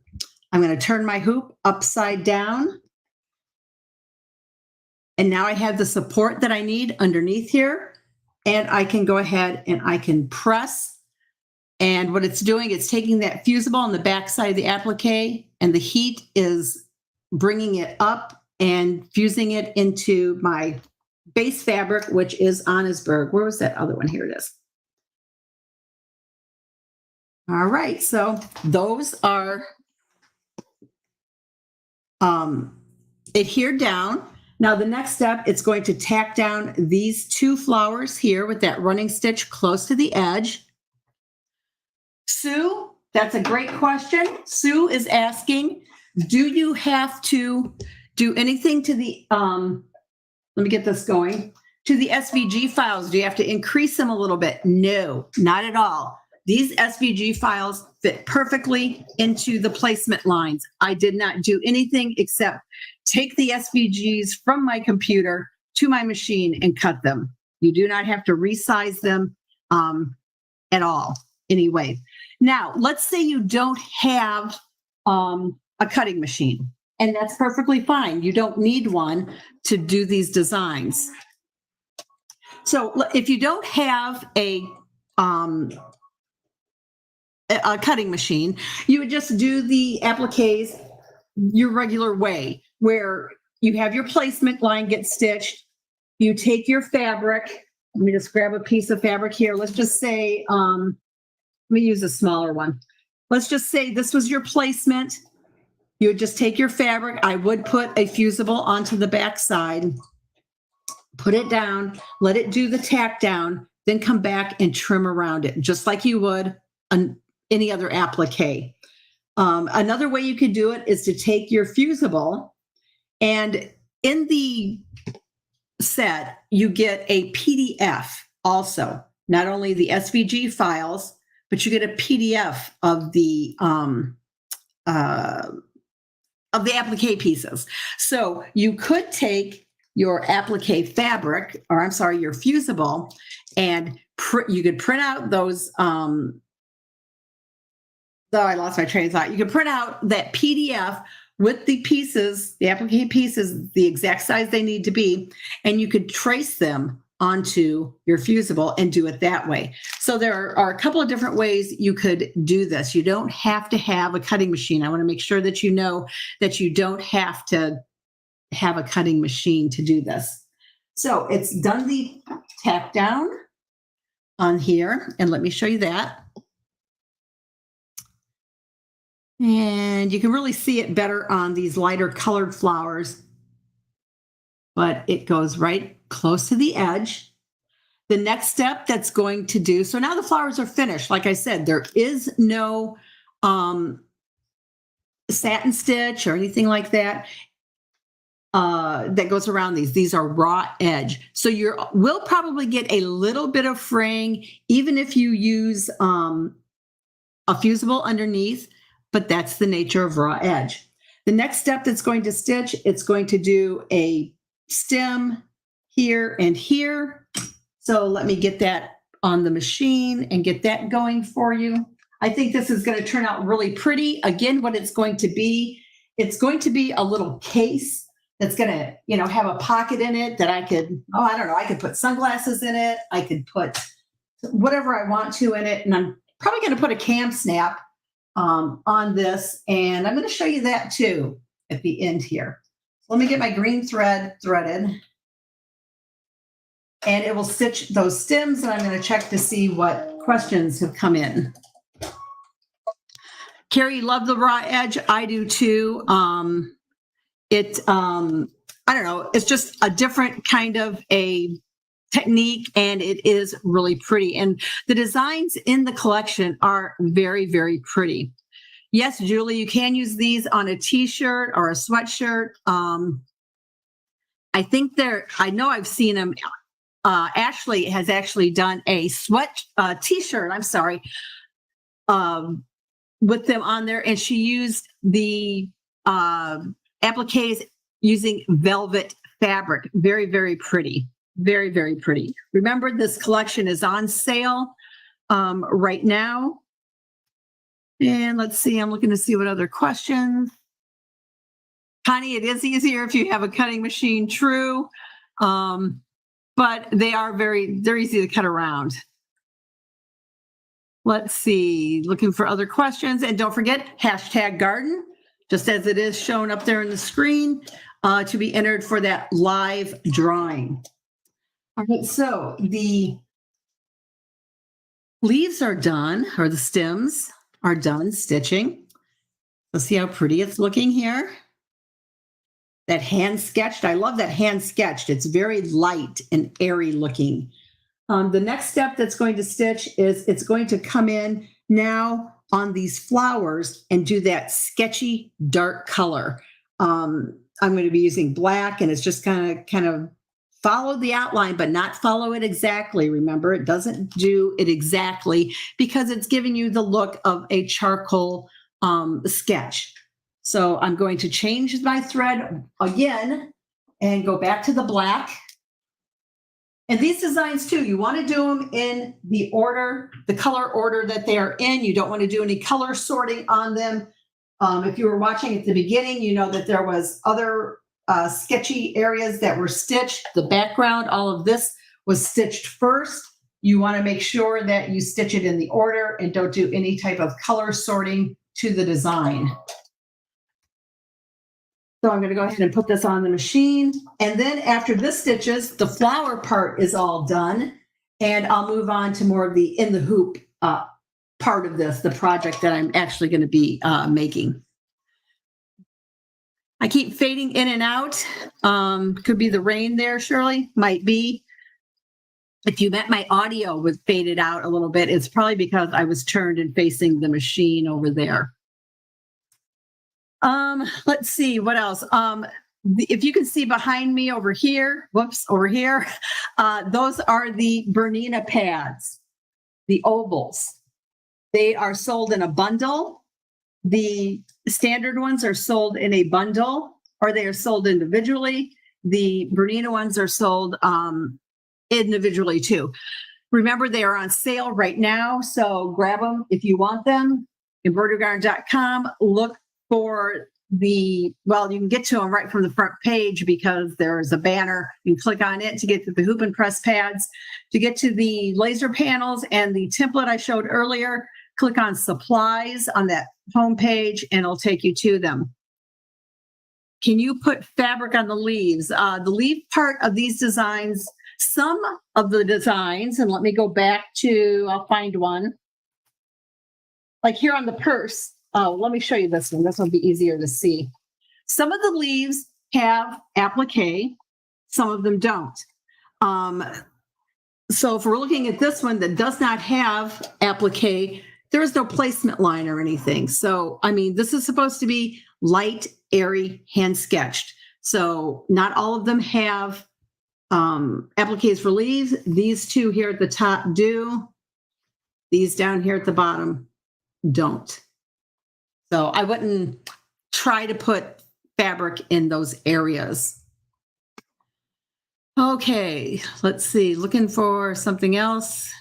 I'm going to turn my hoop upside down. And now I have the support that I need underneath here. And I can go ahead and I can press. And what it's doing, it's taking that fusible on the back side of the applique, and the heat is bringing it up and fusing it into my base fabric, which is Annesburg. Where was that other one? Here it is. All right, so those are adhered down. Now the next step, it's going to tack down these two flowers here with that running stitch close to the edge. Sue, that's a great question. Sue is asking, do you have to do anything to the, let me get this going, to the SVG files? Do you have to increase them a little bit? No, not at all. These SVG files fit perfectly into the placement lines. I did not do anything except take the SVGs from my computer to my machine and cut them. You do not have to resize them at all anyway. Now, let's say you don't have a cutting machine, and that's perfectly fine. You don't need one to do these designs. So if you don't have a a cutting machine, you would just do the appliques your regular way, where you have your placement line get stitched. You take your fabric. Let me just grab a piece of fabric here. Let's just say, let me use a smaller one. Let's just say this was your placement. You would just take your fabric. I would put a fusible onto the back side, put it down, let it do the tack down, then come back and trim around it, just like you would on any other applique. Another way you could do it is to take your fusible, and in the set, you get a PDF also, not only the SVG files, but you get a PDF of the applique pieces. So you could take your applique fabric, or I'm sorry, your fusible, and you could print out those. I lost my train of thought. You could print out that PDF with the pieces, the applique pieces, the exact size they need to be, and you could trace them onto your fusible and do it that way. So there are a couple of different ways you could do this. You don't have to have a cutting machine. I want to make sure that you know that you don't have to have a cutting machine to do this. So it's done the tack down on here, and let me show you that. And you can really see it better on these lighter colored flowers, but it goes right close to the edge. The next step that's going to do, so now the flowers are finished. Like I said, there is no satin stitch or anything like that that goes around these. These are raw edge. So we'll probably get a little bit of fraying, even if you use a fusible underneath, but that's the nature of raw edge. The next step that's going to stitch, it's going to do a stem here and here. So let me get that on the machine and get that going for you. I think this is going to turn out really pretty. Again, what it's going to be a little case that's going to, have a pocket in it that I could put sunglasses in it. I could put whatever I want to in it. And I'm probably going to put a cam snap on this. And I'm going to show you that too at the end here. Let me get my green thread threaded. And it will stitch those stems, and I'm going to check to see what questions have come in. Carrie, love the raw edge. I do too. I don't know, it's just a different kind of a technique, and it is really pretty. And the designs in the collection are very, very pretty. Yes, Julie, you can use these on a t-shirt or a sweatshirt. I know I've seen them. Ashley has actually done a t-shirt, with them on there, and she used the appliques using velvet fabric. Very, very pretty. Very, very pretty. Remember, this collection is on sale right now. And let's see, I'm looking to see what other questions. Connie, it is easier if you have a cutting machine, true. But they're easy to cut around. Let's see, looking for other questions. And don't forget, #garden, just as it is shown up there in the screen, to be entered for that live drawing. All right, so the leaves are done, or the stems are done stitching. Let's see how pretty it's looking here. That hand sketched, I love that hand sketched. It's very light and airy looking. The next step that's going to stitch is it's going to come in now on these flowers and do that sketchy dark color. I'm going to be using black, and it's just kind of follow the outline, but not follow it exactly. Remember, it doesn't do it exactly because it's giving you the look of a charcoal sketch. So I'm going to change my thread again and go back to the black. And these designs too, you want to do them in the color order that they are in. You don't want to do any color sorting on them. If you were watching at the beginning, you know that there was other sketchy areas that were stitched. The background, all of this was stitched first. you want to make sure that you stitch it in the order and don't do any type of color sorting to the design. So I'm going to go ahead and put this on the machine. And then after this stitches, the flower part is all done. And I'll move on to more of the in the hoop part of this, the project that I'm actually going to be making. I keep fading in and out. Could be the rain there, Shirley. Might be. If you met my audio was faded out a little bit, it's probably because I was turned and facing the machine over there. Let's see what else. If you can see behind me over here, over here, those are the Bernina pads, the ovals. They are sold in a bundle. The standard ones are sold in a bundle, or they are sold individually. The Bernina ones are sold individually too. Remember, they are on sale right now, so grab them if you want them. Embroiderygarn.com. Look for you can get to them right from the front page because there's a banner. You can click on it to get to the hoop and press pads. To get to the laser panels and the template I showed earlier, click on supplies on that home page and it'll take you to them. Can you put fabric on the leaves? The leaf part of these designs, some of the designs, and let me go back to, I'll find one. Like here on the purse, let me show you this one. This will be easier to see. Some of the leaves have applique, some of them don't. So if we're looking at this one that does not have applique, there is no placement line or anything. So, I mean, this is supposed to be light, airy, hand sketched. So not all of them have appliques for leaves. These two here at the top do. These down here at the bottom don't. So I wouldn't try to put fabric in those areas. Okay, let's see, looking for something else.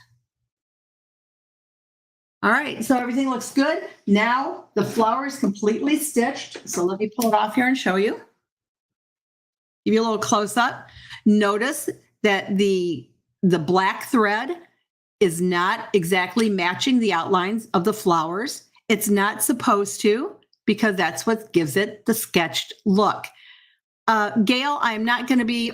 All right, so everything looks good. Now the flower is completely stitched. So let me pull it off here and show you. Give you a little close up. Notice that the black thread is not exactly matching the outlines of the flowers. It's not supposed to, because that's what gives it the sketched look. Gail, I'm not going to be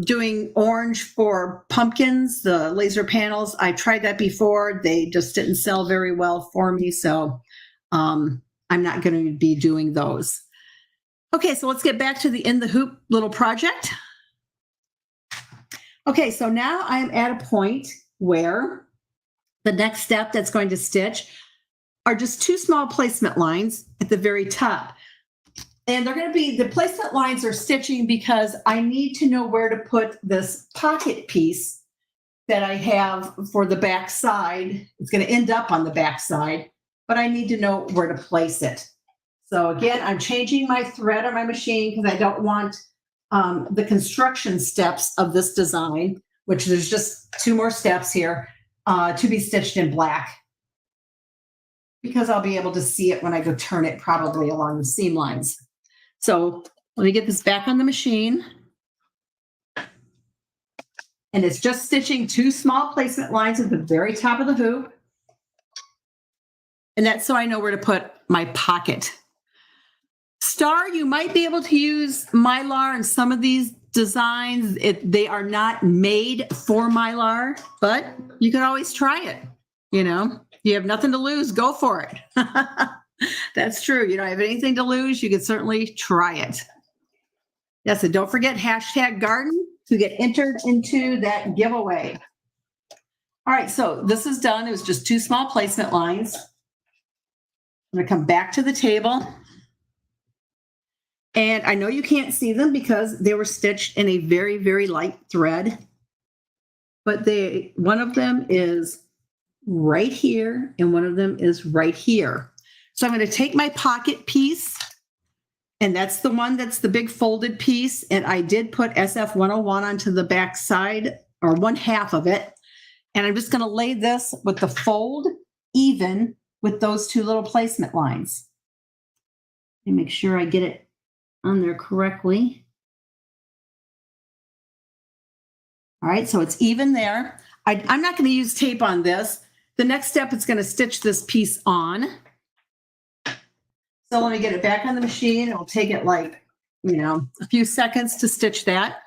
doing orange for pumpkins, the laser panels. I tried that before. They just didn't sell very well for me. So I'm not going to be doing those. Okay, so let's get back to the in the hoop little project. Okay, so now I am at a point where the next step that's going to stitch are just two small placement lines at the very top. And they're going to be, the placement lines are stitching because I need to know where to put this pocket piece that I have for the back side. It's going to end up on the back side, but I need to know where to place it. So again, I'm changing my thread on my machine because I don't want the construction steps of this design, which there's just two more steps here, to be stitched in black, because I'll be able to see it when I go turn it probably along the seam lines. So let me get this back on the machine. And it's just stitching two small placement lines at the very top of the hoop. And that's so I know where to put my pocket. Star, you might be able to use Mylar in some of these designs. They are not made for Mylar, but you can always try it. You know, you have nothing to lose, go for it. That's true. You don't have anything to lose. You can certainly try it. Yes, and don't forget #garden to get entered into that giveaway. All right, so this is done. It was just two small placement lines. I'm going to come back to the table. And I know you can't see them because they were stitched in a very, very light thread. But one of them is right here and one of them is right here. So I'm going to take my pocket piece, and that's the one that's the big folded piece. And I did put SF 101 onto the back side, or one half of it. And I'm just going to lay this with the fold even with those two little placement lines. Let me make sure I get it on there correctly. All right, so it's even there. I'm not going to use tape on this. The next step is going to stitch this piece on. So let me get it back on the machine. It'll take it like, a few seconds to stitch that.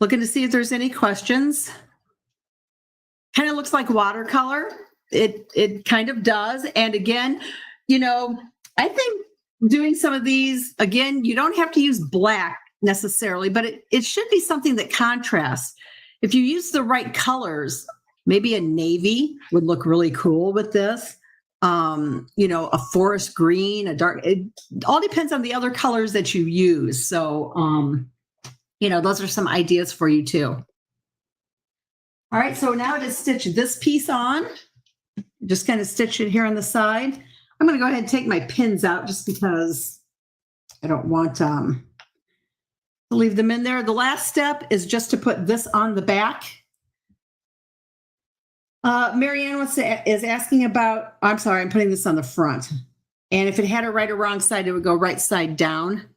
Looking to see if there's any questions. Kind of looks like watercolor. It kind of does. And again, I think doing some of these, again, you don't have to use black necessarily, but it should be something that contrasts. If you use the right colors, maybe a navy would look really cool with this. A forest green, a dark, it all depends on the other colors that you use. So, those are some ideas for you too. All right, so now to stitch this piece on, just kind of stitch it here on the side. I'm going to go ahead and take my pins out just because I don't want to leave them in there. The last step is just to put this on the back. Marianne is asking about, I'm sorry, I'm putting this on the front. And if it had a right or wrong side, it would go right side down.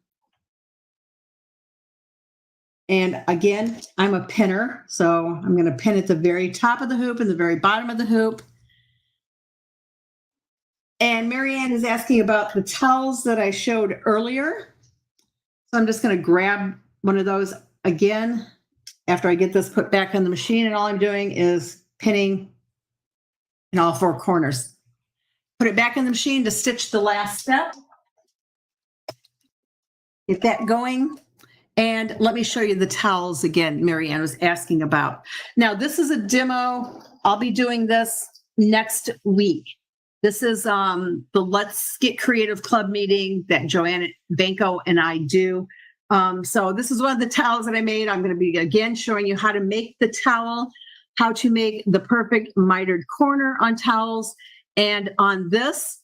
And again, I'm a pinner, so I'm going to pin at the very top of the hoop and the very bottom of the hoop. And Marianne is asking about the towels that I showed earlier. So I'm just going to grab one of those again after I get this put back on the machine. And all I'm doing is pinning in all four corners. Put it back in the machine to stitch the last step. Get that going. And let me show you the towels again, Marianne was asking about. Now, this is a demo. I'll be doing this next week. This is the Let's Get Creative Club meeting that Joanna Banco and I do. So this is one of the towels that I made. I'm going to be, again, showing you how to make the towel, how to make the perfect mitered corner on towels. And on this,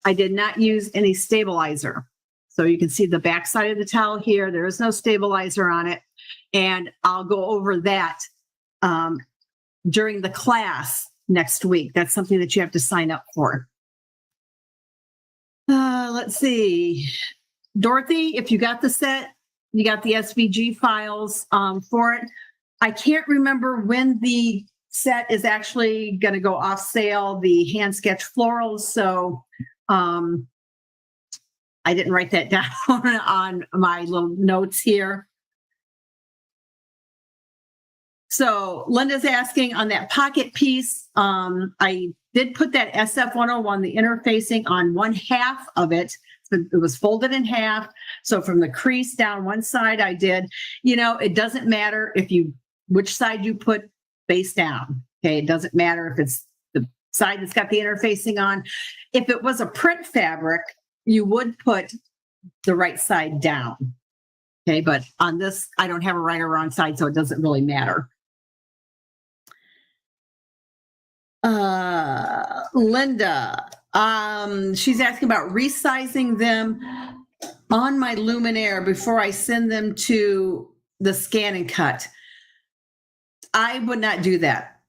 I did not use any stabilizer. So you can see the back side of the towel here. There is no stabilizer on it. And I'll go over that during the class next week. That's something that you have to sign up for. Let's see. Dorothy, if you got the set, you got the SVG files for it. I can't remember when the set is actually going to go off sale, the Hand Sketched Florals. So I didn't write that down on my little notes here. So Linda's asking on that pocket piece, I did put that SF101, the interfacing on one half of it. It was folded in half. So from the crease down one side I did, it doesn't matter which side you put face down. Okay. It doesn't matter if it's the side that's got the interfacing on. If it was a print fabric, you would put the right side down. Okay. But on this, I don't have a right or wrong side, so it doesn't really matter. Linda, she's asking about resizing them on my Luminaire before I send them to the ScanNCut. I would not do that.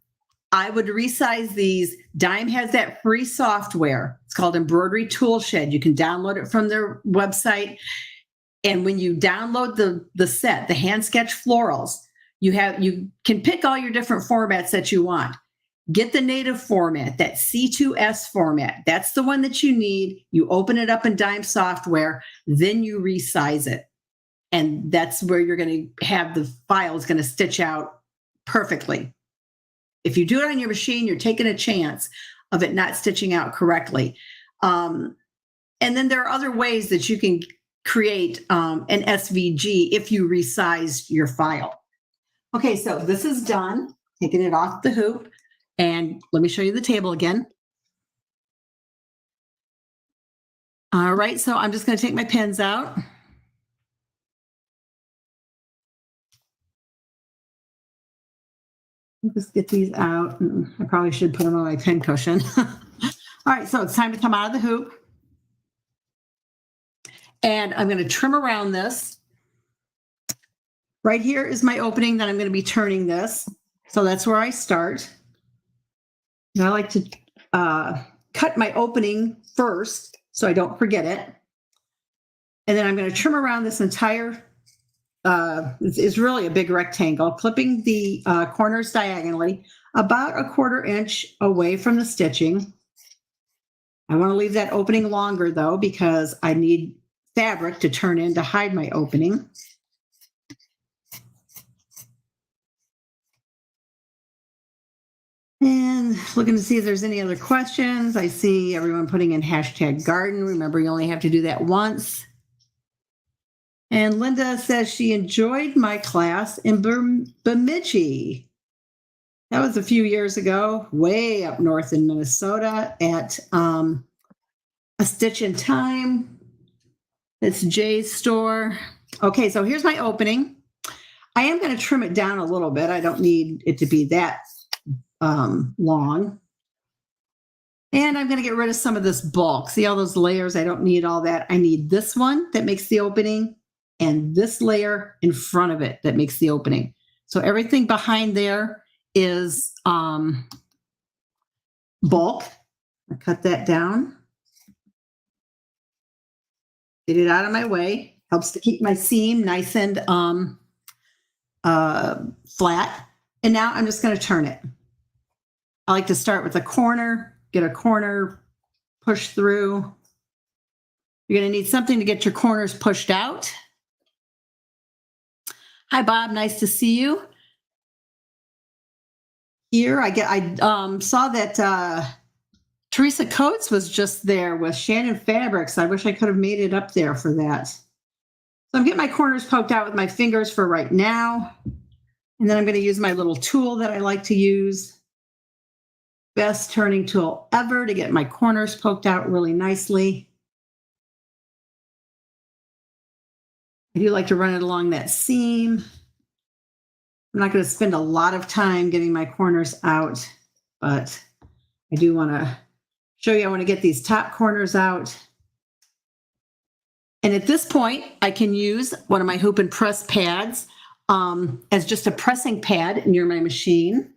I would resize these. Dime has that free software. It's called Embroidery Toolshed. You can download it from their website. And when you download the set, the Hand Sketched Florals, you can pick all your different formats that you want. Get the native format, that C2S format. That's the one that you need. You open it up in Dime software, then you resize it. And that's where you're going to have the file is going to stitch out perfectly. If you do it on your machine, you're taking a chance of it not stitching out correctly. And then there are other ways that you can create an SVG if you resize your file. Okay, so this is done. Taking it off the hoop. And let me show you the table again. All right, so I'm just going to take my pins out. Just get these out. I probably should put them on my pin cushion. All right, so it's time to come out of the hoop. And I'm going to trim around this. Right here is my opening that I'm going to be turning this. So that's where I start. And I like to cut my opening first so I don't forget it. And then I'm going to trim around this entire, it's really a big rectangle, clipping the corners diagonally. about a 1/4 inch away from the stitching. I want to leave that opening longer though, because I need fabric to turn in to hide my opening. And looking to see if there's any other questions. I see everyone putting in #garden. Remember, you only have to do that once. And Linda says she enjoyed my class in Bemidji. That was a few years ago, way up north in Minnesota at A Stitch in Time. It's Jay's store. Okay, so here's my opening. I am going to trim it down a little bit. I don't need it to be that long. And I'm going to get rid of some of this bulk. See all those layers? I don't need all that. I need this one that makes the opening and this layer in front of it that makes the opening. So everything behind there is bulk. I cut that down. Get it out of my way. Helps to keep my seam nice and flat. And now I'm just going to turn it. I like to start with a corner, get a corner, push through. You're going to need something to get your corners pushed out. Hi, Bob. Nice to see you. Here, I saw that Teresa Coates was just there with Shannon Fabrics. I wish I could have made it up there for that. So I'm getting my corners poked out with my fingers for right now. And then I'm going to use my little tool that I like to use. Best turning tool ever to get my corners poked out really nicely. I do like to run it along that seam. I'm not going to spend a lot of time getting my corners out, but I do want to show you. I want to get these top corners out. And at this point, I can use one of my hoop and press pads as just a pressing pad near my machine.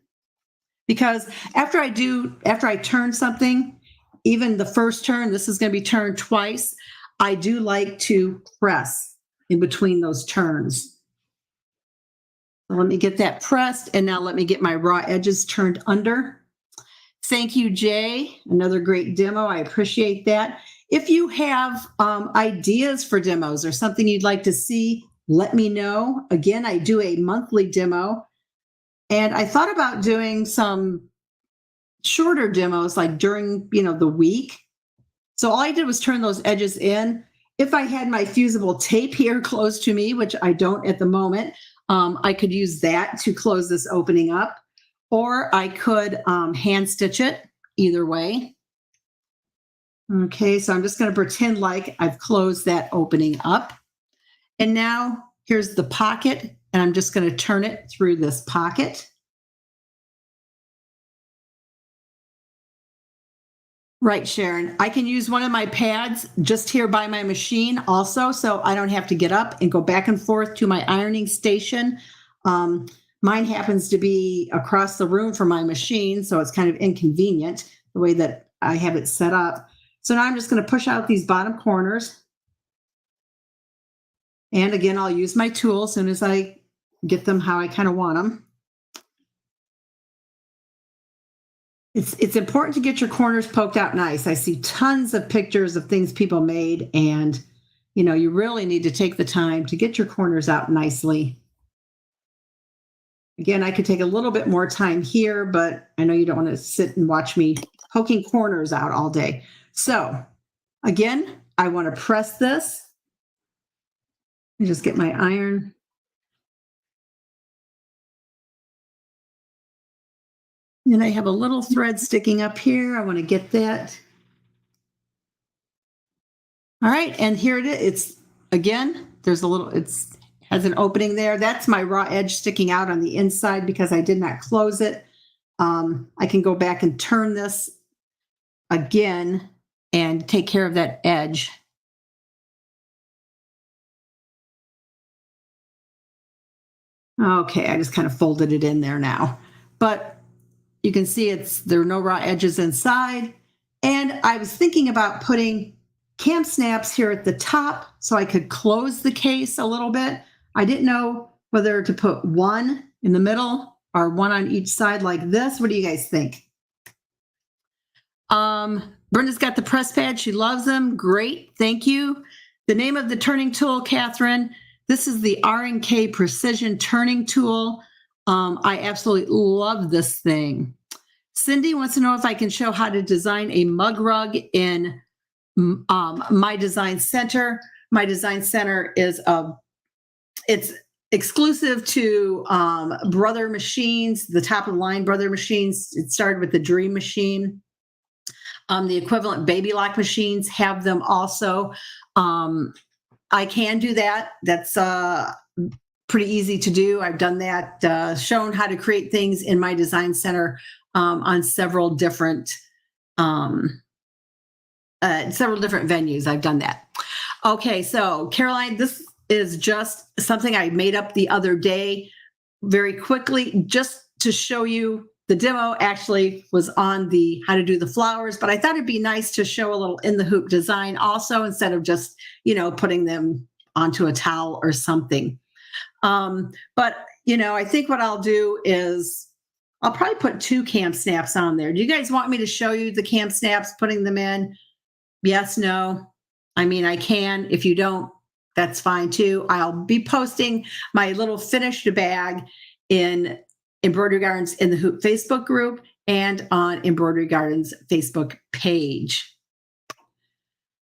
Because after I turn something, even the first turn, this is going to be turned twice, I do like to press in between those turns. So let me get that pressed, and now let me get my raw edges turned under. Thank you, Jay. Another great demo. I appreciate that. If you have ideas for demos or something you'd like to see, let me know. Again, I do a monthly demo. And I thought about doing some shorter demos like during, the week. So all I did was turn those edges in. If I had my fusible tape here close to me, which I don't at the moment, I could use that to close this opening up, or I could hand stitch it either way. Okay, so I'm just going to pretend like I've closed that opening up. And now here's the pocket. And I'm just going to turn it through this pocket. Right, Sharon. I can use one of my pads just here by my machine also, so I don't have to get up and go back and forth to my ironing station. Mine happens to be across the room from my machine, so it's kind of inconvenient the way that I have it set up. So now I'm just going to push out these bottom corners. And again, I'll use my tool as soon as I get them how I kind of want them. It's important to get your corners poked out nice. I see tons of pictures of things people made, and you really need to take the time to get your corners out nicely. Again, I could take a little bit more time here, but I know you don't want to sit and watch me poking corners out all day. So again, I want to press this. Let me just get my iron. And I have a little thread sticking up here. I want to get that. All right, and here it is. It's again, there's a little, has an opening there. That's my raw edge sticking out on the inside because I did not close it. I can go back and turn this again and take care of that edge. Okay, I just kind of folded it in there now. But you can see there are no raw edges inside. And I was thinking about putting cam snaps here at the top so I could close the case a little bit. I didn't know whether to put one in the middle are one on each side like this. What do you guys think? Brenda's got the press pad. She loves them. Great. Thank you. The name of the turning tool, Catherine, this is the R&K Precision Turning Tool. I absolutely love this thing. Cindy wants to know if I can show how to design a mug rug in my design center. My design center is it's exclusive to Brother Machines, the top of the line Brother Machines. It started with the Dream Machine. The equivalent Baby Lock machines have them also. I can do that. That's pretty easy to do. I've done that, shown how to create things in my design center on several different venues. I've done that. Okay, so Caroline, this is just something I made up the other day very quickly just to show you. The demo actually was on the how to do the flowers, but I thought it'd be nice to show a little in the hoop design also instead of just, putting them onto a towel or something. But, I think what I'll do is I'll probably put 2 cam snaps on there. Do you guys want me to show you the cam snaps, putting them in? Yes, no. I mean, I can. If you don't, that's fine too. I'll be posting my little finished bag in Embroidery Gardens in the Hoop Facebook group and on Embroidery Gardens Facebook page.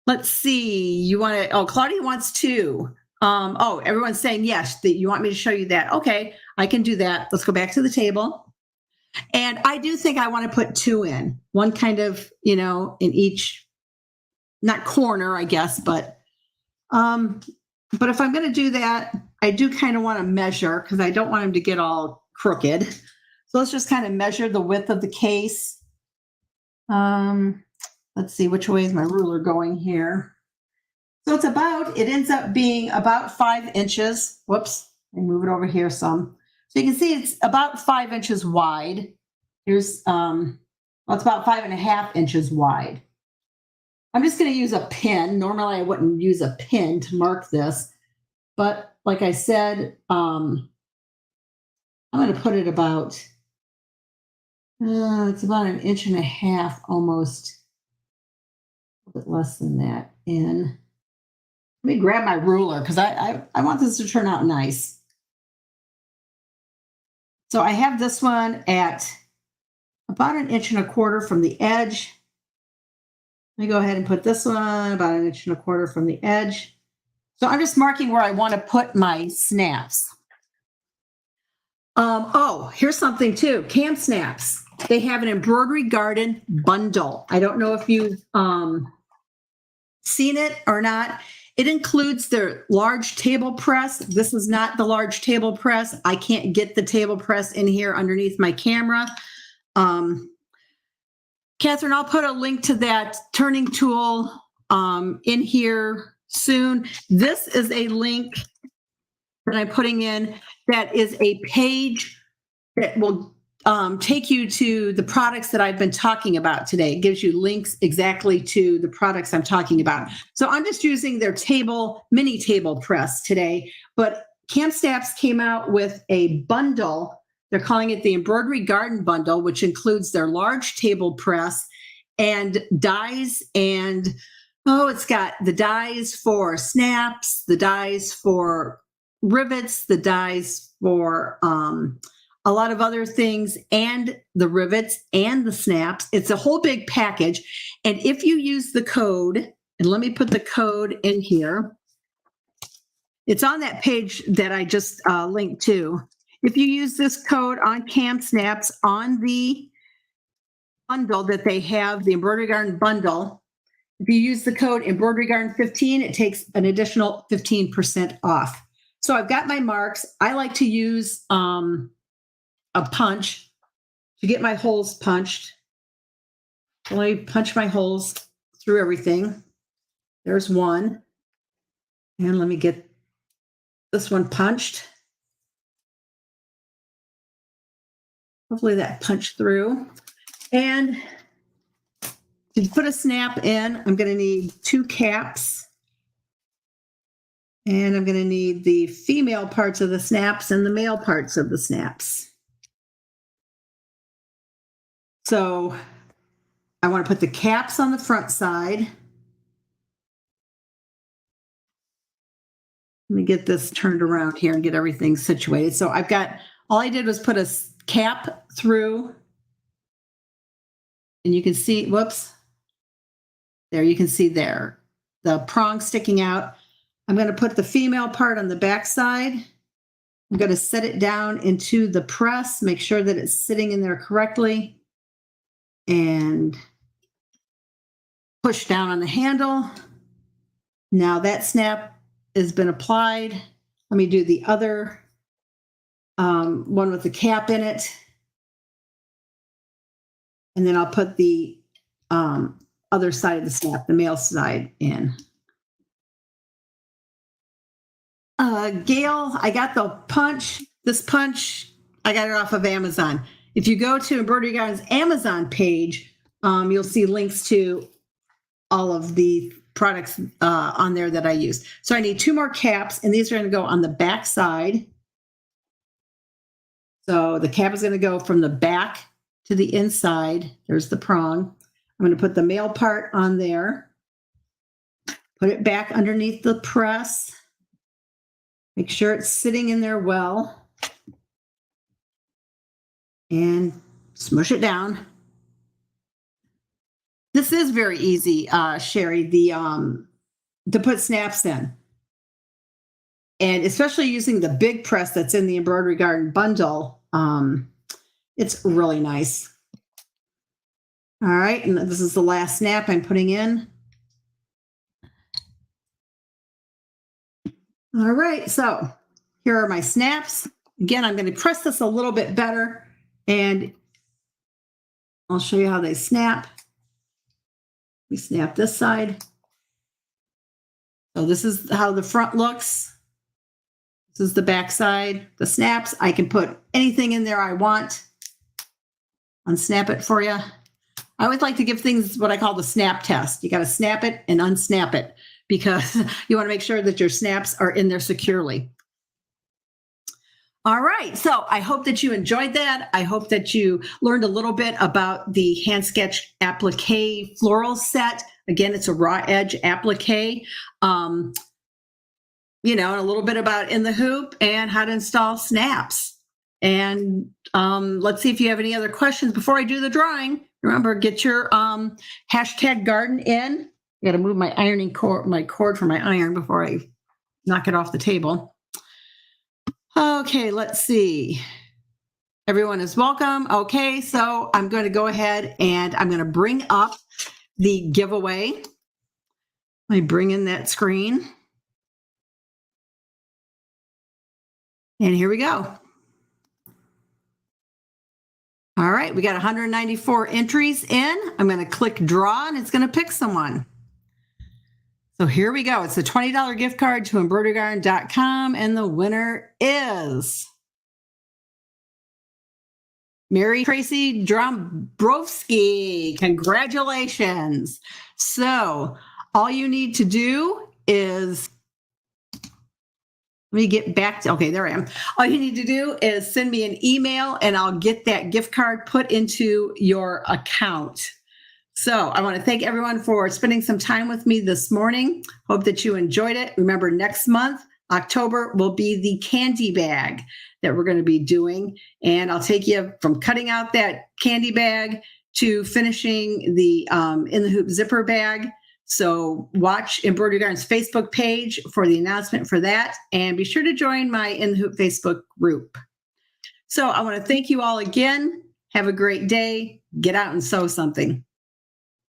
Let's see. Claudia wants to. Everyone's saying yes, that you want me to show you that. Okay, I can do that. Let's go back to the table. And I do think I want to put 2 in, one kind of, in each, not corner, I guess, but if I'm going to do that, I do kind of want to measure because I don't want them to get all crooked. So let's just kind of measure the width of the case. Let's see, which way is my ruler going here? So it ends up being about 5 inches. Whoops, let me move it over here some. So you can see it's about 5 inches wide. Here's, it's about 5.5 inches wide. I'm just going to use a pin. Normally I wouldn't use a pin to mark this, but like I said, I'm going to put it about, it's about 1.5 inches, almost a bit less than that in. Let me grab my ruler because I want this to turn out nice. So I have this one at about 1.25 inches from the edge. Let me go ahead and put this one about 1.25 inches from the edge. So I'm just marking where I want to put my snaps. Here's something too. Cam snaps. They have an Embroidery Garden bundle. I don't know if you've seen it or not. It includes their large table press. This is not the large table press. I can't get the table press in here underneath my camera. Catherine, I'll put a link to that turning tool in here soon. This is a link that I'm putting in that is a page that will take you to the products that I've been talking about today. It gives you links exactly to the products I'm talking about. So I'm just using their mini table press today, but Cam Snaps came out with a bundle. They're calling it the Embroidery Garden Bundle, which includes their large table press and dies and, it's got the dies for snaps, the dies for rivets, the dies for a lot of other things, and the rivets and the snaps. It's a whole big package. And if you use the code, and let me put the code in here. It's on that page that I just linked to. If you use this code on Cam Snaps on the bundle that they have, the Embroidery Garden bundle, if you use the code Embroidery Garden 15, it takes an additional 15% off. So I've got my marks. I like to use a punch to get my holes punched. Let me punch my holes through everything. There's one. And let me get this one punched. Hopefully that punched through. And to put a snap in, I'm going to need 2 caps. And I'm going to need the female parts of the snaps and the male parts of the snaps. So I want to put the caps on the front side. Let me get this turned around here and get everything situated. So I've got, all I did was put a cap through, and you can see, whoops, there, you can see there, the prong sticking out. I'm going to put the female part on the back side. I'm going to set it down into the press, make sure that it's sitting in there correctly, and push down on the handle. Now that snap has been applied. Let me do the other one with the cap in it. And then I'll put the other side of the snap, the male side, in. Gail, I got the punch. This punch, I got it off of Amazon. If you go to Embroidery Garden's Amazon page, you'll see links to all of the products on there that I use. So I need 2 more caps, and these are going to go on the back side. So the cap is going to go from the back to the inside. There's the prong. I'm going to put the male part on there, put it back underneath the press, make sure it's sitting in there well, and smush it down. This is very easy, Sherry, to put snaps in. And especially using the big press that's in the Embroidery Garden bundle, it's really nice. All right, and this is the last snap I'm putting in. All right, so here are my snaps. Again, I'm going to press this a little bit better, and I'll show you how they snap. We snap this side. So this is how the front looks. This is the back side. The snaps, I can put anything in there I want. Unsnap it for you. I always like to give things what I call the snap test. You got to snap it and unsnap it because you want to make sure that your snaps are in there securely. All right, so I hope that you enjoyed that. I hope that you learned a little bit about the Hand Sketched Applique floral set. Again, it's a raw edge applique. You know, and a little bit about in the hoop and how to install snaps. And let's see if you have any other questions before I do the drawing. Remember, get your hashtag garden in. I got to move my ironing cord, my cord for my iron before I knock it off the table. Okay, let's see. Everyone is welcome. Okay, so I'm going to go ahead and I'm going to bring up the giveaway. Let me bring in that screen. And here we go. All right, we got 194 entries in. I'm going to click draw and it's going to pick someone. So here we go. It's a $20 gift card to embroiderygarden.com, and the winner is Mary Tracy Dombrowski. Congratulations. So all you need to do is, let me get back to, okay, there I am. All you need to do is send me an email and I'll get that gift card put into your account. So I want to thank everyone for spending some time with me this morning. Hope that you enjoyed it. Remember, next month, October, will be the candy bag that we're going to be doing. And I'll take you from cutting out that candy bag to finishing the in the hoop zipper bag. So watch Embroidery Garden's Facebook page for the announcement for that. And be sure to join my In the Hoop Facebook group. So I want to thank you all again. Have a great day. Get out and sew something.